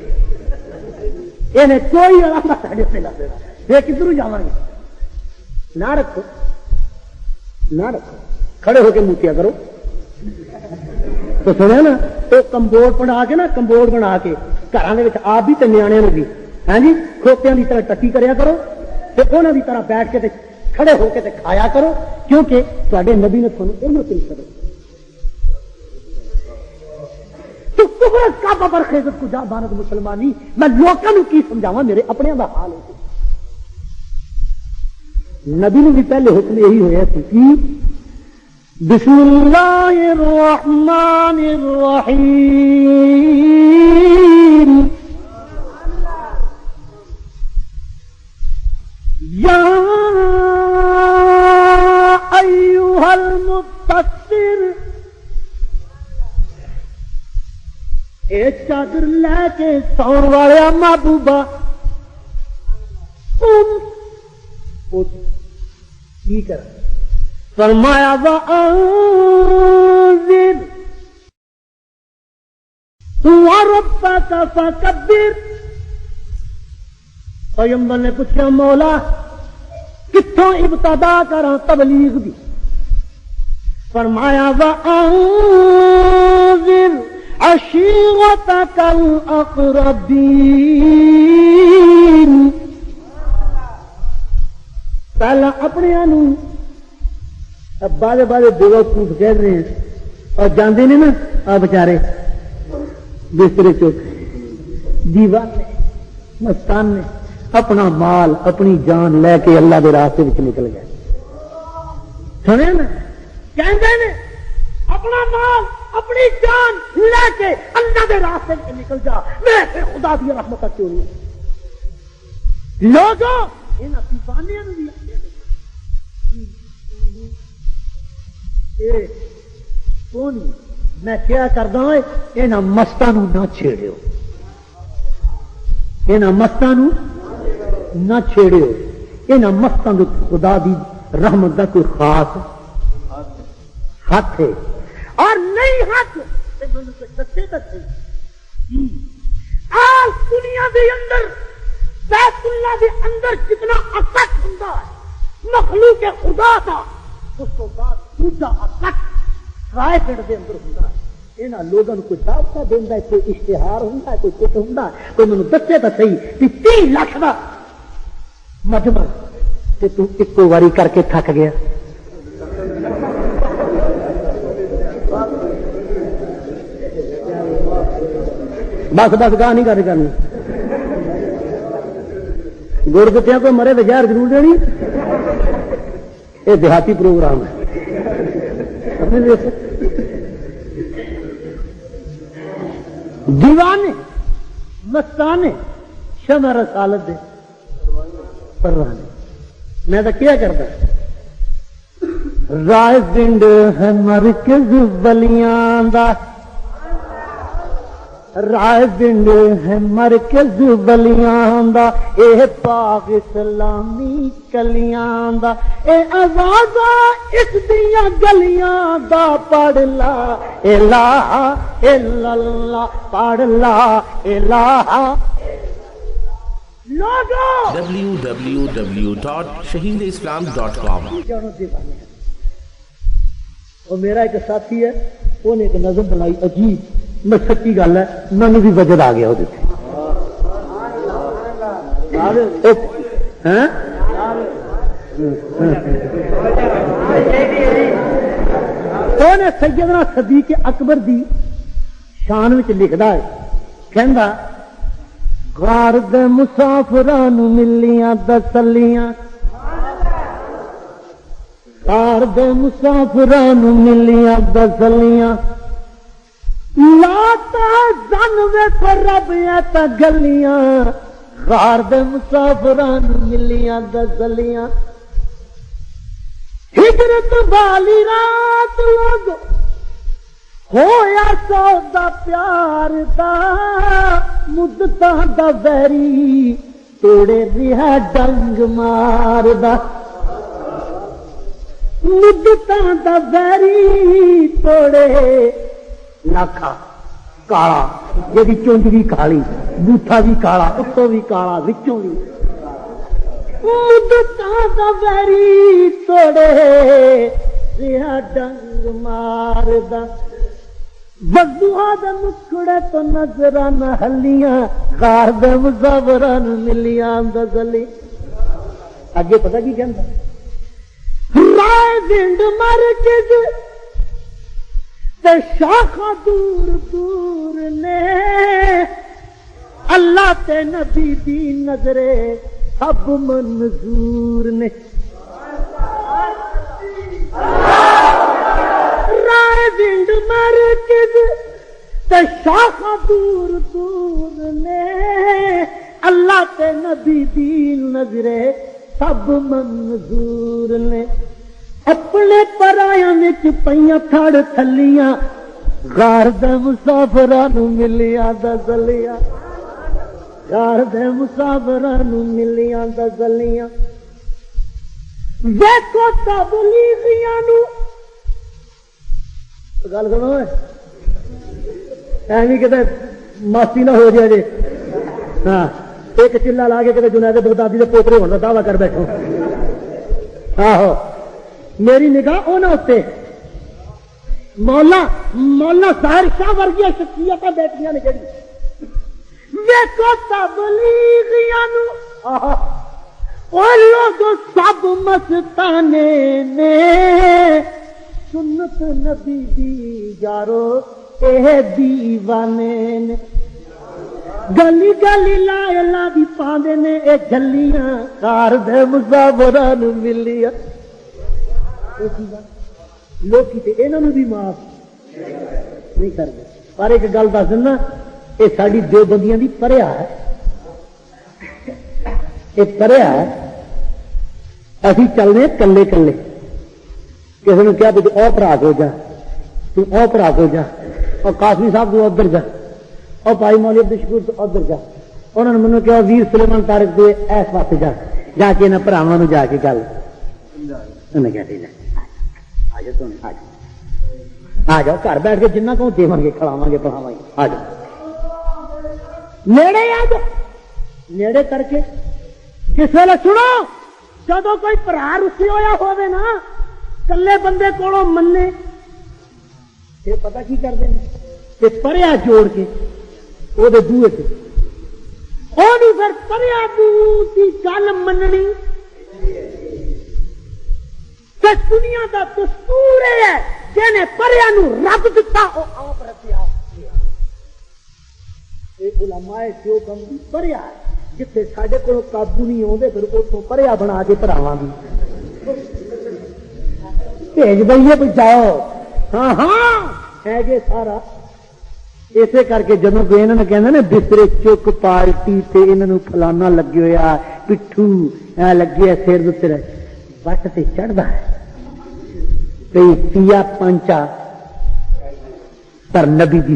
یہ کوئی علامہ ساڈے پہ لا دینا یہ کدھر جاواں گے نہ رکھو نہ رکھو کھڑے ہو کے موتیا کرو تو سنیا نا تو کمبوڑ بنا کے نا کمبوڑ بنا کے گھروں کے آپ بھی نیانے بھی ہاں جی کھوتیاں کی طرح ٹکی کریا کرو تو انہوں کی طرح بیٹھ کے کھڑے ہو کے کھایا کرو کیونکہ تھوڑے نبی نے تھانوں یہ پیش کرو کا بابر خیزت کو جا بانت مسلمانی میں لوگوں کی سمجھاوا میرے اپنے کا حال ہے نبی نے بھی پہلے حکم یہی ہوا کہ بسم اللہ الرحمن الرحیم یا ایھا المدثر اے چادر لے کے سون والے محبوبہ کی کر فرمایا وَأَنذِرْ وَرَبَّكَ فَكَبِّرْ پیغمبر نے پوچھا مولا کتوں ابتدا کراں تبلیغ دی فرمایا وَأَنذِرْ عشیرتک الاقربین پہلا اپنے بعد بیوقوف کہہ رہے ہیں اور جاندے نے نا آ بچارے بسترے چوک دیوانے مستان نے اپنا مال اپنی جان لے کے اللہ کے راستے وچ نکل گئے سنے نا کہندے نے اپنا مال اپنی جان لے کے اللہ کے راستے وچ نکل جا میں خدا دی رحمت کیوں نہیں لوگوں انہاں دیوانیاں نوں بھی کون میں کیا کردا ہوں انہاں مستاں نوں نہ چھیڑیو انہاں مستاں نوں نہ چھیڑیو انہاں مستاں دے خدا دی رحمت دا کوئی خاص ہاتھ ہے اور نہیں ہاتھ دسے آج دنیا دے اندر بیت اللہ دے اندر جتنا اکٹ ہوندا ہے مخلوق خدا دا اس کو بعد دوجا اکٹ رائے پنڈ دے اندر ہوندا ہے انہاں لوگوں کو دعوت دیندا ہے کوئی اشتہار ہوندا ہے کوئی کچھ ہوندا ہے کوئی مینوں دسے تو صحیح کہ 30 لاکھ دا مجمع تے تو ایک واری کر کے تھک گیا بس گاہ نہیں کرنی گڑ کتیا کوئی مرے تو زہر ضرور دینی یہ دیہاتی پروگرام ہے دیوانے مستانے شمع رسالت دے پروانے. میں تو کیا کرتا رائے پنڈ ہے مرکز ولیاں دا، رائے پنڈ ہے مرکز ولیاں دا، اے باغ اسلامی کلیاں دا، اے آوازا اس دیاں گلیاں دا، پڑھ لا الہ الا اللہ، پڑھ لا الہ. لوگو www.shahindeislam.com. اور میرا ایک ساتھی ہے انہیں ایک نظم بنائی عجیب، میں سچی گل ہے مینوں بھی وجد آ گیا وہ سیدنا صدیق اکبر دی شان وچ لکھدا ہے، کہندا غار دے مسافران ملیاں تسلیاں، غار دے مسافران ملیاں تسلیاں، لا تحزن ویکھو رب تا گلیاں، غار دے مسافران ملیاں تسلیاں. ہجرت والی رات لوگ ہویا سودا پیار دا، مدتاں دا ویری توڑے رہا ڈنگ مار دا، مدتاں دا ویری توڑے لاکھا کالا، جی چونج بھی کالی، بوٹا بھی کالا، اتوں بھی کالا، وچوں بھی مدتاں دا ویری توڑے رہا ڈنگ مار دا. وضوحا دے مکھڑے تو نظراں نہ ہلیاں، غار دے مسافراں ملیاں دزلی. اگے پتہ کی کہندا رائے پنڈ مرکز تے شاخاں دور دور نے، اللہ تے نبی دی نظرے سب منظور نے. رائے پنڈ مرکز تے شاخاں دور دور نے، اللہ تے نبی دی نظرے سب منظور نے. اپنے پرایاں وچ پئیاں تھڑ تھلیاں، غار دے مسافراں ملیاں دزلیاں، غار دے مسافراں ملیاں دزلیاں. ویکھو تبلیغیاں نو گل سنو ایویں کہتے ماستی نہ ہو جائے جی. ہاں ایک چلا لا کے کہتے جنید بغدادی کے پوترے ہونے کا دعویٰ کر بیٹھو. آہو میری نگاہ انہوں اتنے مولا ظاہر شاہ ورگیا شخصیت بیٹھیاں نے جڑی ویکھو تبلیغیاں نو اور لوگ سب مستانے نے، سنت نبی دی یارو اے دیوانے نے، گلی گلی لا الہ دی پاندے نے اے جھلیاں، غار دے مسافراں ملیاں. لوکی تے انہاں نوں بھی معاف نہیں کرتے، پر ایک گل دس دینا یہ ساری دیوبندیاں دی پریا ہے، یہ پریا ہے. اسی چلنے کلے کلے، کسی نے کیا تو اور پراگ ہو جا، تو اور پراگ ہو جا، اور قاسمی صاحب تو ادھر جا، اور بھائی مولوی عبدالشکور تو ادھر جا. انہوں نے مجھے کہا ویر سلیمان طارق دے ایس پاس جا کے انہیں پراواں جا کے گل انہیں کیا ٹھیک ہے آ جاؤ گھر بیٹھ کے جنہ کو دے گے کھلاواں گے پڑھاواں گے. آ جاؤ نیڑے آ جاؤ، نیڑے کر کے جس ویلے سنو جدو کوئی پرا رسی ہوا ہوئے نا کلے بندے کولوں منے یہ پتہ کی کرتے ہیں کہ پریا جوڑ کے وہ بوئے سے پھر پریا کی گل مننی. دنیا کا دستور ہے جن پریا رب دتا وہ آپ رکھا. علماء جو بندی پریا جتنے سارے کو قابو نہیں آتے پھر اتوں پریا بنا کے پراواں گی بھیج دئیے بھی جاؤ. ہاں ہاں ہے گے سارا ਇਸੇ ਕਰਕੇ ਜਦੋਂ ਕੋਈ ਇਹਨਾਂ ਨੇ ਕਹਿੰਦਾ ਨਾ ਬਿਸਤਰੇ ਚੁੱਕ ਪਾਰਟੀ ਤੇ ਇਹਨਾਂ ਨੂੰ ਫਲਾਨਾ ਲੱਗੇ ਹੋਇਆ ਪਿੱਠੂ ਐ ਲੱਗੇ ਸਿਰ ਦੇ ਉੱਤੇ ਵੱਟ ਤੇ ਚੜਦਾ ਹੈ ਤੇ ਤੀਆ ਪੰਚਾ ਪਰ ਨਬੀ ਦੀ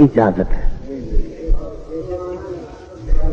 ਇਜਾਜ਼ਤ ਹੈ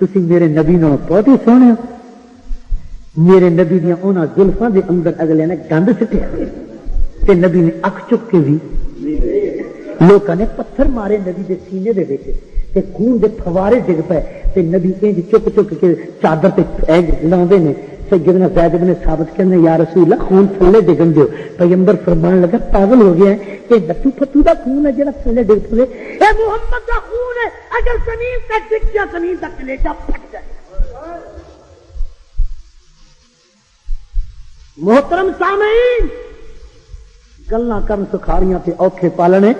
ਤੁਸੀਂ ਮੇਰੇ ਨਬੀ ਨੂੰ ਬਹੁਤ ਹੀ ਸੋਹਣੇ ਹੋ ਮੇਰੇ ਨਬੀ ਦੀਆਂ ਉਹਨਾਂ ਜ਼ੁਲਫਾਂ ਦੇ ਅੰਦਰ ਅਗਲੇ ਨੇ ਗੰਦ ਸਿੱਟਿਆ ਤੇ ਨਬੀ ਨੇ ਅੱਖ ਚੁੱਕ ਕੇ ਵੀ ਲੋਕਾਂ ਨੇ ਪੱਥਰ ਮਾਰੇ ਨਬੀ ਦੇ ਸੀਨੇ ਦੇ ਵਿੱਚ ਤੇ ਖੂਨ ਦੇ ਫਵਾਰੇ ਡਿੱਗ ਪਏ ਤੇ ਨਬੀ ਇੰਜ ਚੁੱਕ ਚੁੱਕ ਕੇ ਚਾਦਰ ਤੇ ਇੰਜ ਲਾਉਂਦੇ ਨੇ سیدنا زید بن ثابت کہنے یا رسول اللہ خون تھلے ڈگن دیو پیغمبر فرمان لگا پاگل ہو گیا ہے یہ نتو پتو دا خون ہے جڑا تھلے ڈگ پڑے اے محمد دا خون ہے اگر زمین تک ڈگ گیا زمین تک کلیجہ پھٹ جائے محترم سامعین گلاں کرن سکھاریاں تے اوکھے پالنے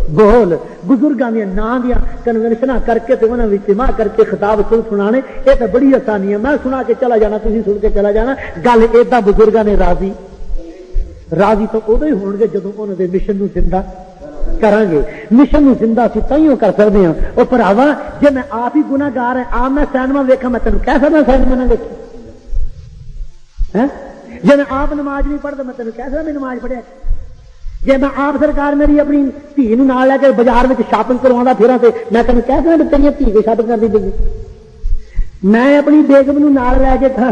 بول بزرگاں دیا نام دیا کنونشن کر کے انہوں نے اجتماع کر کے خطاب سنانے یہ تو بڑی آسانی ہے میں سنا کے چلا جانا تھی سن کے چلا جانا گل ایدا بزرگاں نے راضی تو ادو ہی ہون گے جدو انہوں نے مشن نو زندہ کریں گے مشن نو زندہ اسی تائیوں کر سکتے ہیں وہ بھراوا جی میں آپ ہی گناہگار ہے آپ میں سینما ویکھا میں تینوں کہہ سکتا سینما نہ ویکھی جی میں آپ نماز نہیں پڑھتا میں تینوں کہہ سکتا میں نماز پڑھیا جی میں آپ سرکار میری اپنی دھی نال لے کے بازار میں شاپنگ کروا پھرا تو میں تمہیں کہہ سکتا تیری دھی کو شاپنگ کر دی میں اپنی بیگم نال لے کے تھی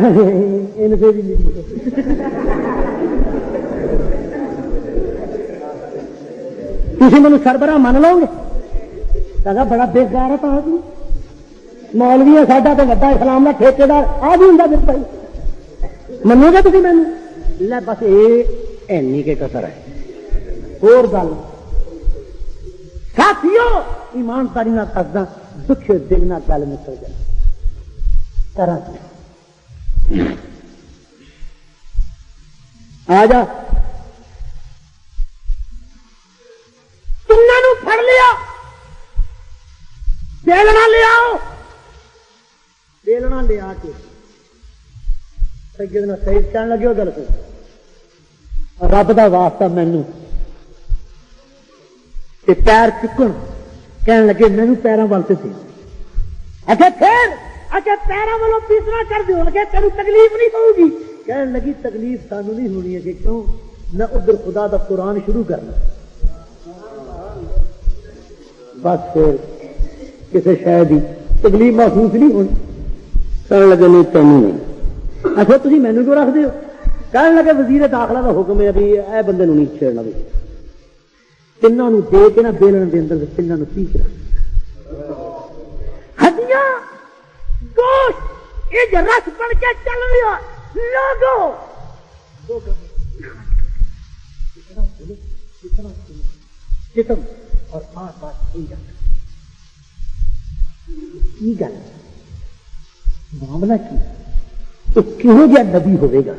مجھے سربراہ من لو گے کہا بڑا بےگار ہے پاس مولوی ہے ساڈا تو وڈا اسلام کا ٹھیکیدار آ بھی ہوں دل بھائی منو گے تھی مینو لے بس یہ اینی کے کسر ہے اور گل ساتھیو ایمانداری نہ کردا دکھ دل نہ گل نکل جائے کرا آ جا تنہاں نو پھڑ لیا بیلنا لے آؤ بیلنا لے آ کے سیدنا سید کہنے لگے گل کو رب دا واسطہ مینوں پیر چکن کہنے لگے مینو پیروں وال سے اچھا پھر اچھا پیروں والوں پیسنا کر دو اگے تینوں تکلیف نہیں ہوگی کہنے لگی تکلیف سانو نہیں ہونی ہے کہ کیوں میں ادھر خدا دا قرآن شروع کرنا بس پھر کسی شاید ہی تکلیف محسوس نہیں ہونی کہنے لگے نہیں تینوں نہیں اچھا تھی مینو کیوں رکھ دیو کہنے لگے وزیر داخلہ کا حکم ہے ابھی اے بندے نو نہیں چھیڑنا بھی تینوں دے کے نہ بیلن دے اندر تینوں پیس رکھ ہڈیاں گوشت یہ رس بن کے چل رہا لوگو جسم اور بات کی گل معاملہ کی کہو جہا نبی ہوئے گا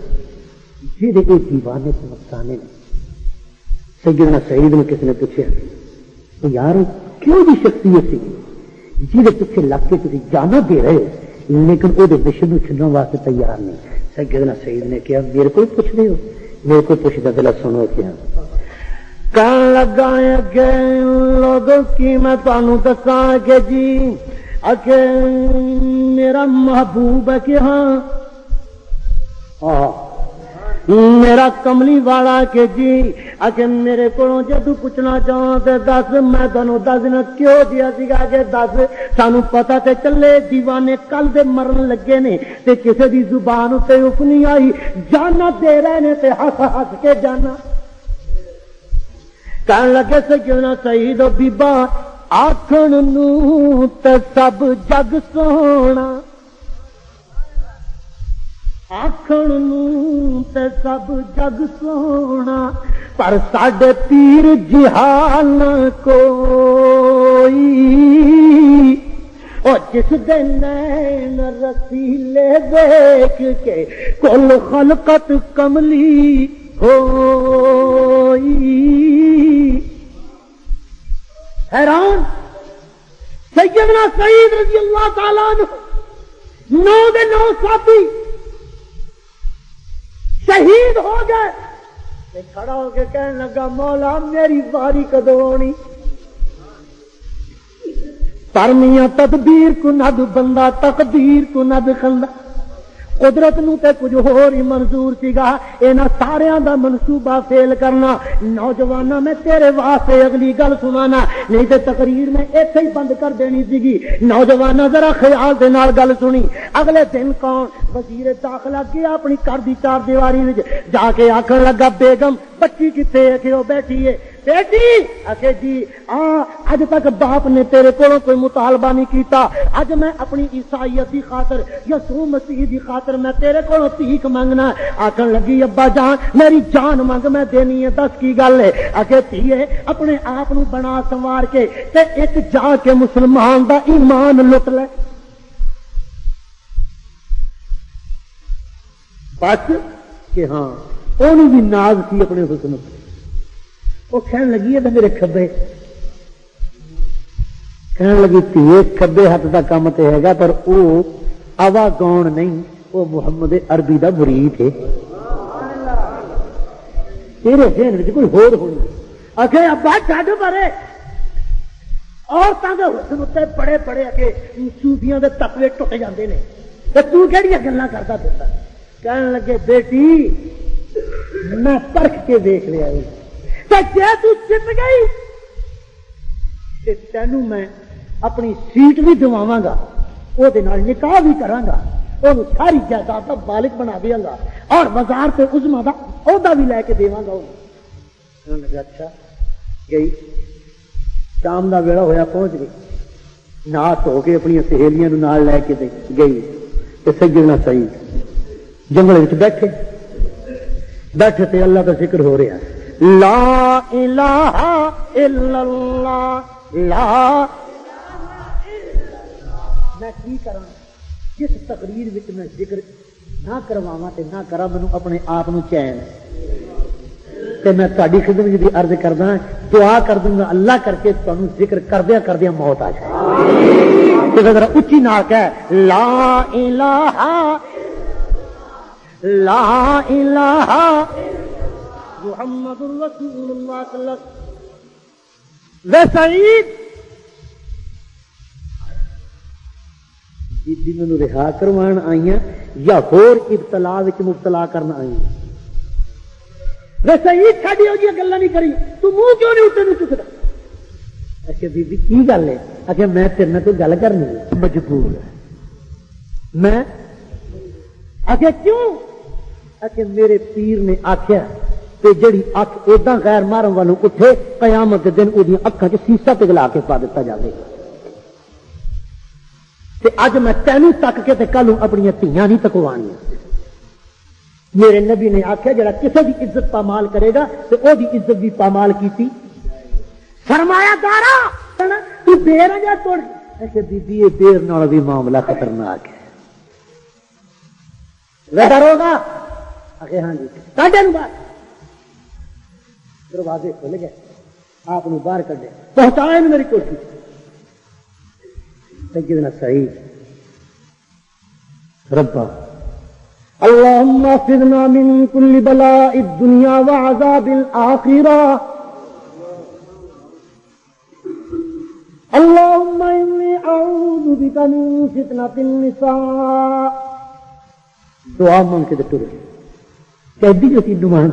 جہے کوئی دیوانے سے نقصانے نے سیدنا سعید نے کسی نے پوچھا یار کیوں بھی شخصیت سی جہد پیچھے لگ کے تھی جانا دے رہے لیکن وہ مشن کو چننے واسطے تیار نہیں سیدنا سعید نے کہا میرے کو پوچھ رہے ہو میرے کو پوچھتا دلا سنو کیا کہنے لگا کہ لوگوں کی میں تمہیں دسا کہ جی کہ میرا محبوب ہے کہ ہاں میرا کملی والا کہ جی اگر میرے کو جدو پوچھنا چاہوں تو دس میں تمہیں دس دن کیوں دیا سا کہ دس سانو پتا تے چلے دیوانے کل دے مرن لگے نے تے کسی دی زبان تے اف نہیں آئی جانا دے رہے نے تے ہس ہس کے جانا کہنے لگے سیدنا سعید و بیبا آکھن نو تے سب جگ سونا آکھن نو تے سب جگ سونا پر ساڈے پیر جہان کوئی او جس دے نین رسیلے دیکھ کے کل خلقت کملی ہوئی حیران سیدنا سعید رضی اللہ تعالیٰ عنہ 9 صحابی شہید ہو گئے کھڑا ہو کے کہنے لگا مولا میری باری کدو آنی؟ پر میاں تدبیر کو ند بندہ تقدیر کو ند خندہ، قدرت نو تے کچھ ہور ہی منظور سیگا انہاں ساریاں دا منصوبہ فیل کرنا۔ نوجواناں میں تیرے واسطے اگلی گل سنانا، نہیں تے تقریر میں ایتھے ہی بند کر دینی سیگی۔ نوجواناں ذرا خیال دے نال گل سنی۔ اگلے دن کون وزیر داخلہ گیا اپنی گھر دی چار دیواری وچ جا کے آکھن لگا بیگم بچی کتے ہے کہ وہ بیٹھی ہے؟ بیٹی آکھے جی اج تک باپ نے تیرے کولوں کوئی مطالبہ نہیں کیتا، اج میں اپنی عیسائیت دی خاطر یسوع مسیح دی خاطر میں تیرے کولوں بھیک منگنا۔ آکھن لگی ابا جان میری جان منگ میں دینی ہے، دس کی گل ہے؟ آکھے دھیے اپنے آپ نو بنا سنوار کے تے ایک جا کے مسلمان دا ایمان لٹ لے، بس کہ ہاں انہوں بھی ناز کی اپنے حسن سے۔ وہ کہنے لگی ہے میرے کھبے، کہنے لگی تیے کھبے ہاتھ کا کام تے ہے گا پر وہ آوا گون نہیں، وہ محمد عربی دا مرید ہے، تیرے ذہن وچ کوئی ہور ہونی۔ آکھے ابا چھڈ پرے، عورتاں دے حسن تے بڑے بڑے اگے صوفیاں دے تقوی ٹوٹ جاندے نے تے تو کیڑیاں گلاں کردا پھردا؟ کہنے لگے بیٹی میں پرکھ کے دیکھ لیا جی تو جت گئی تینوں میں اپنی سیٹ بھی دواواں گا، وہ نکاح بھی کراں گا، وہ ساری جائیداد کا مالک بنا دیا گا اور بازار سے عظما کا عہدہ بھی لے کے دیواں گا۔ انہوں نے کہا اچھا گئی، شام کا ویلا ہویا پہنچ گئی، نہا دھو کے اپنی سہیلیاں نال لے کے گئی تے سیدنا سعید جنگل وچ بیٹھے بیٹھے تے اللہ کا ذکر ہو رہا ہے، لا الہ الا اللہ لا۔ میں کی کراں جس تقریر وچ میں ذکر نہ کرواواں تے نہ کراں مینوں اپنے آپ نوں چین تے میں تہاڈی خدمت دی عرض کردا دعا کر دوں گا اللہ کر کے تانوں ذکر کردیاں کردیاں موت آ جائے تے ذرا اچھی نال کہہ لا الہ لا الہ محمد رسول اللہ صلی اللہ علیہ وسلم۔ وے سعید بی مینوں رہا کروان آئیاں یا ہور ابتلا وچ مبتلا کرنا آئیاں؟ وے سعید ساڈی ہو جی گلاں نہیں کری، تو منہ کیوں نہیں اٹھے نہیں چکدا؟ اچھا بی بی کی گل ہے؟ اچھا میں تیرے نال کوئی گل کرنی ہے، مجبور ہے میں۔ اچھا کیوں؟ اچھا میرے پیر نے آخیا تے جڑی اکھ ایڈا غیر مارن والوں اٹھے قیامت کے دن اودیاں اکھاں چ سیسا پگلا کے پا دتا جاوے گا، تے اج میں تینوں تک کے تے کل اپنی دھیاں نہیں تکوانیاں۔ میرے نبی نے آخیا جڑا کسی دی عزت پامال کرے گا تے او دی عزت بھی پامال کیتی۔ فرمایا دارا تو دیر جا توڑ، اچھا بی بی یہ دیر نال بھی معاملہ خطرناک ہے، ویسا ہوگا؟ آگے ہاں جی کاٹے باہر، دروازے کھل گئے، آپ باہر کڈے پہنچایا میری کوٹھی سیدنا سعید۔ ربا اللهم احفظنا من كل بلاء الدنيا وعذاب الآخرة، اللهم إني أعوذ بك من فتنة النساء۔ دعا مانگ کے ٹرے قیدی جو تھی ڈمان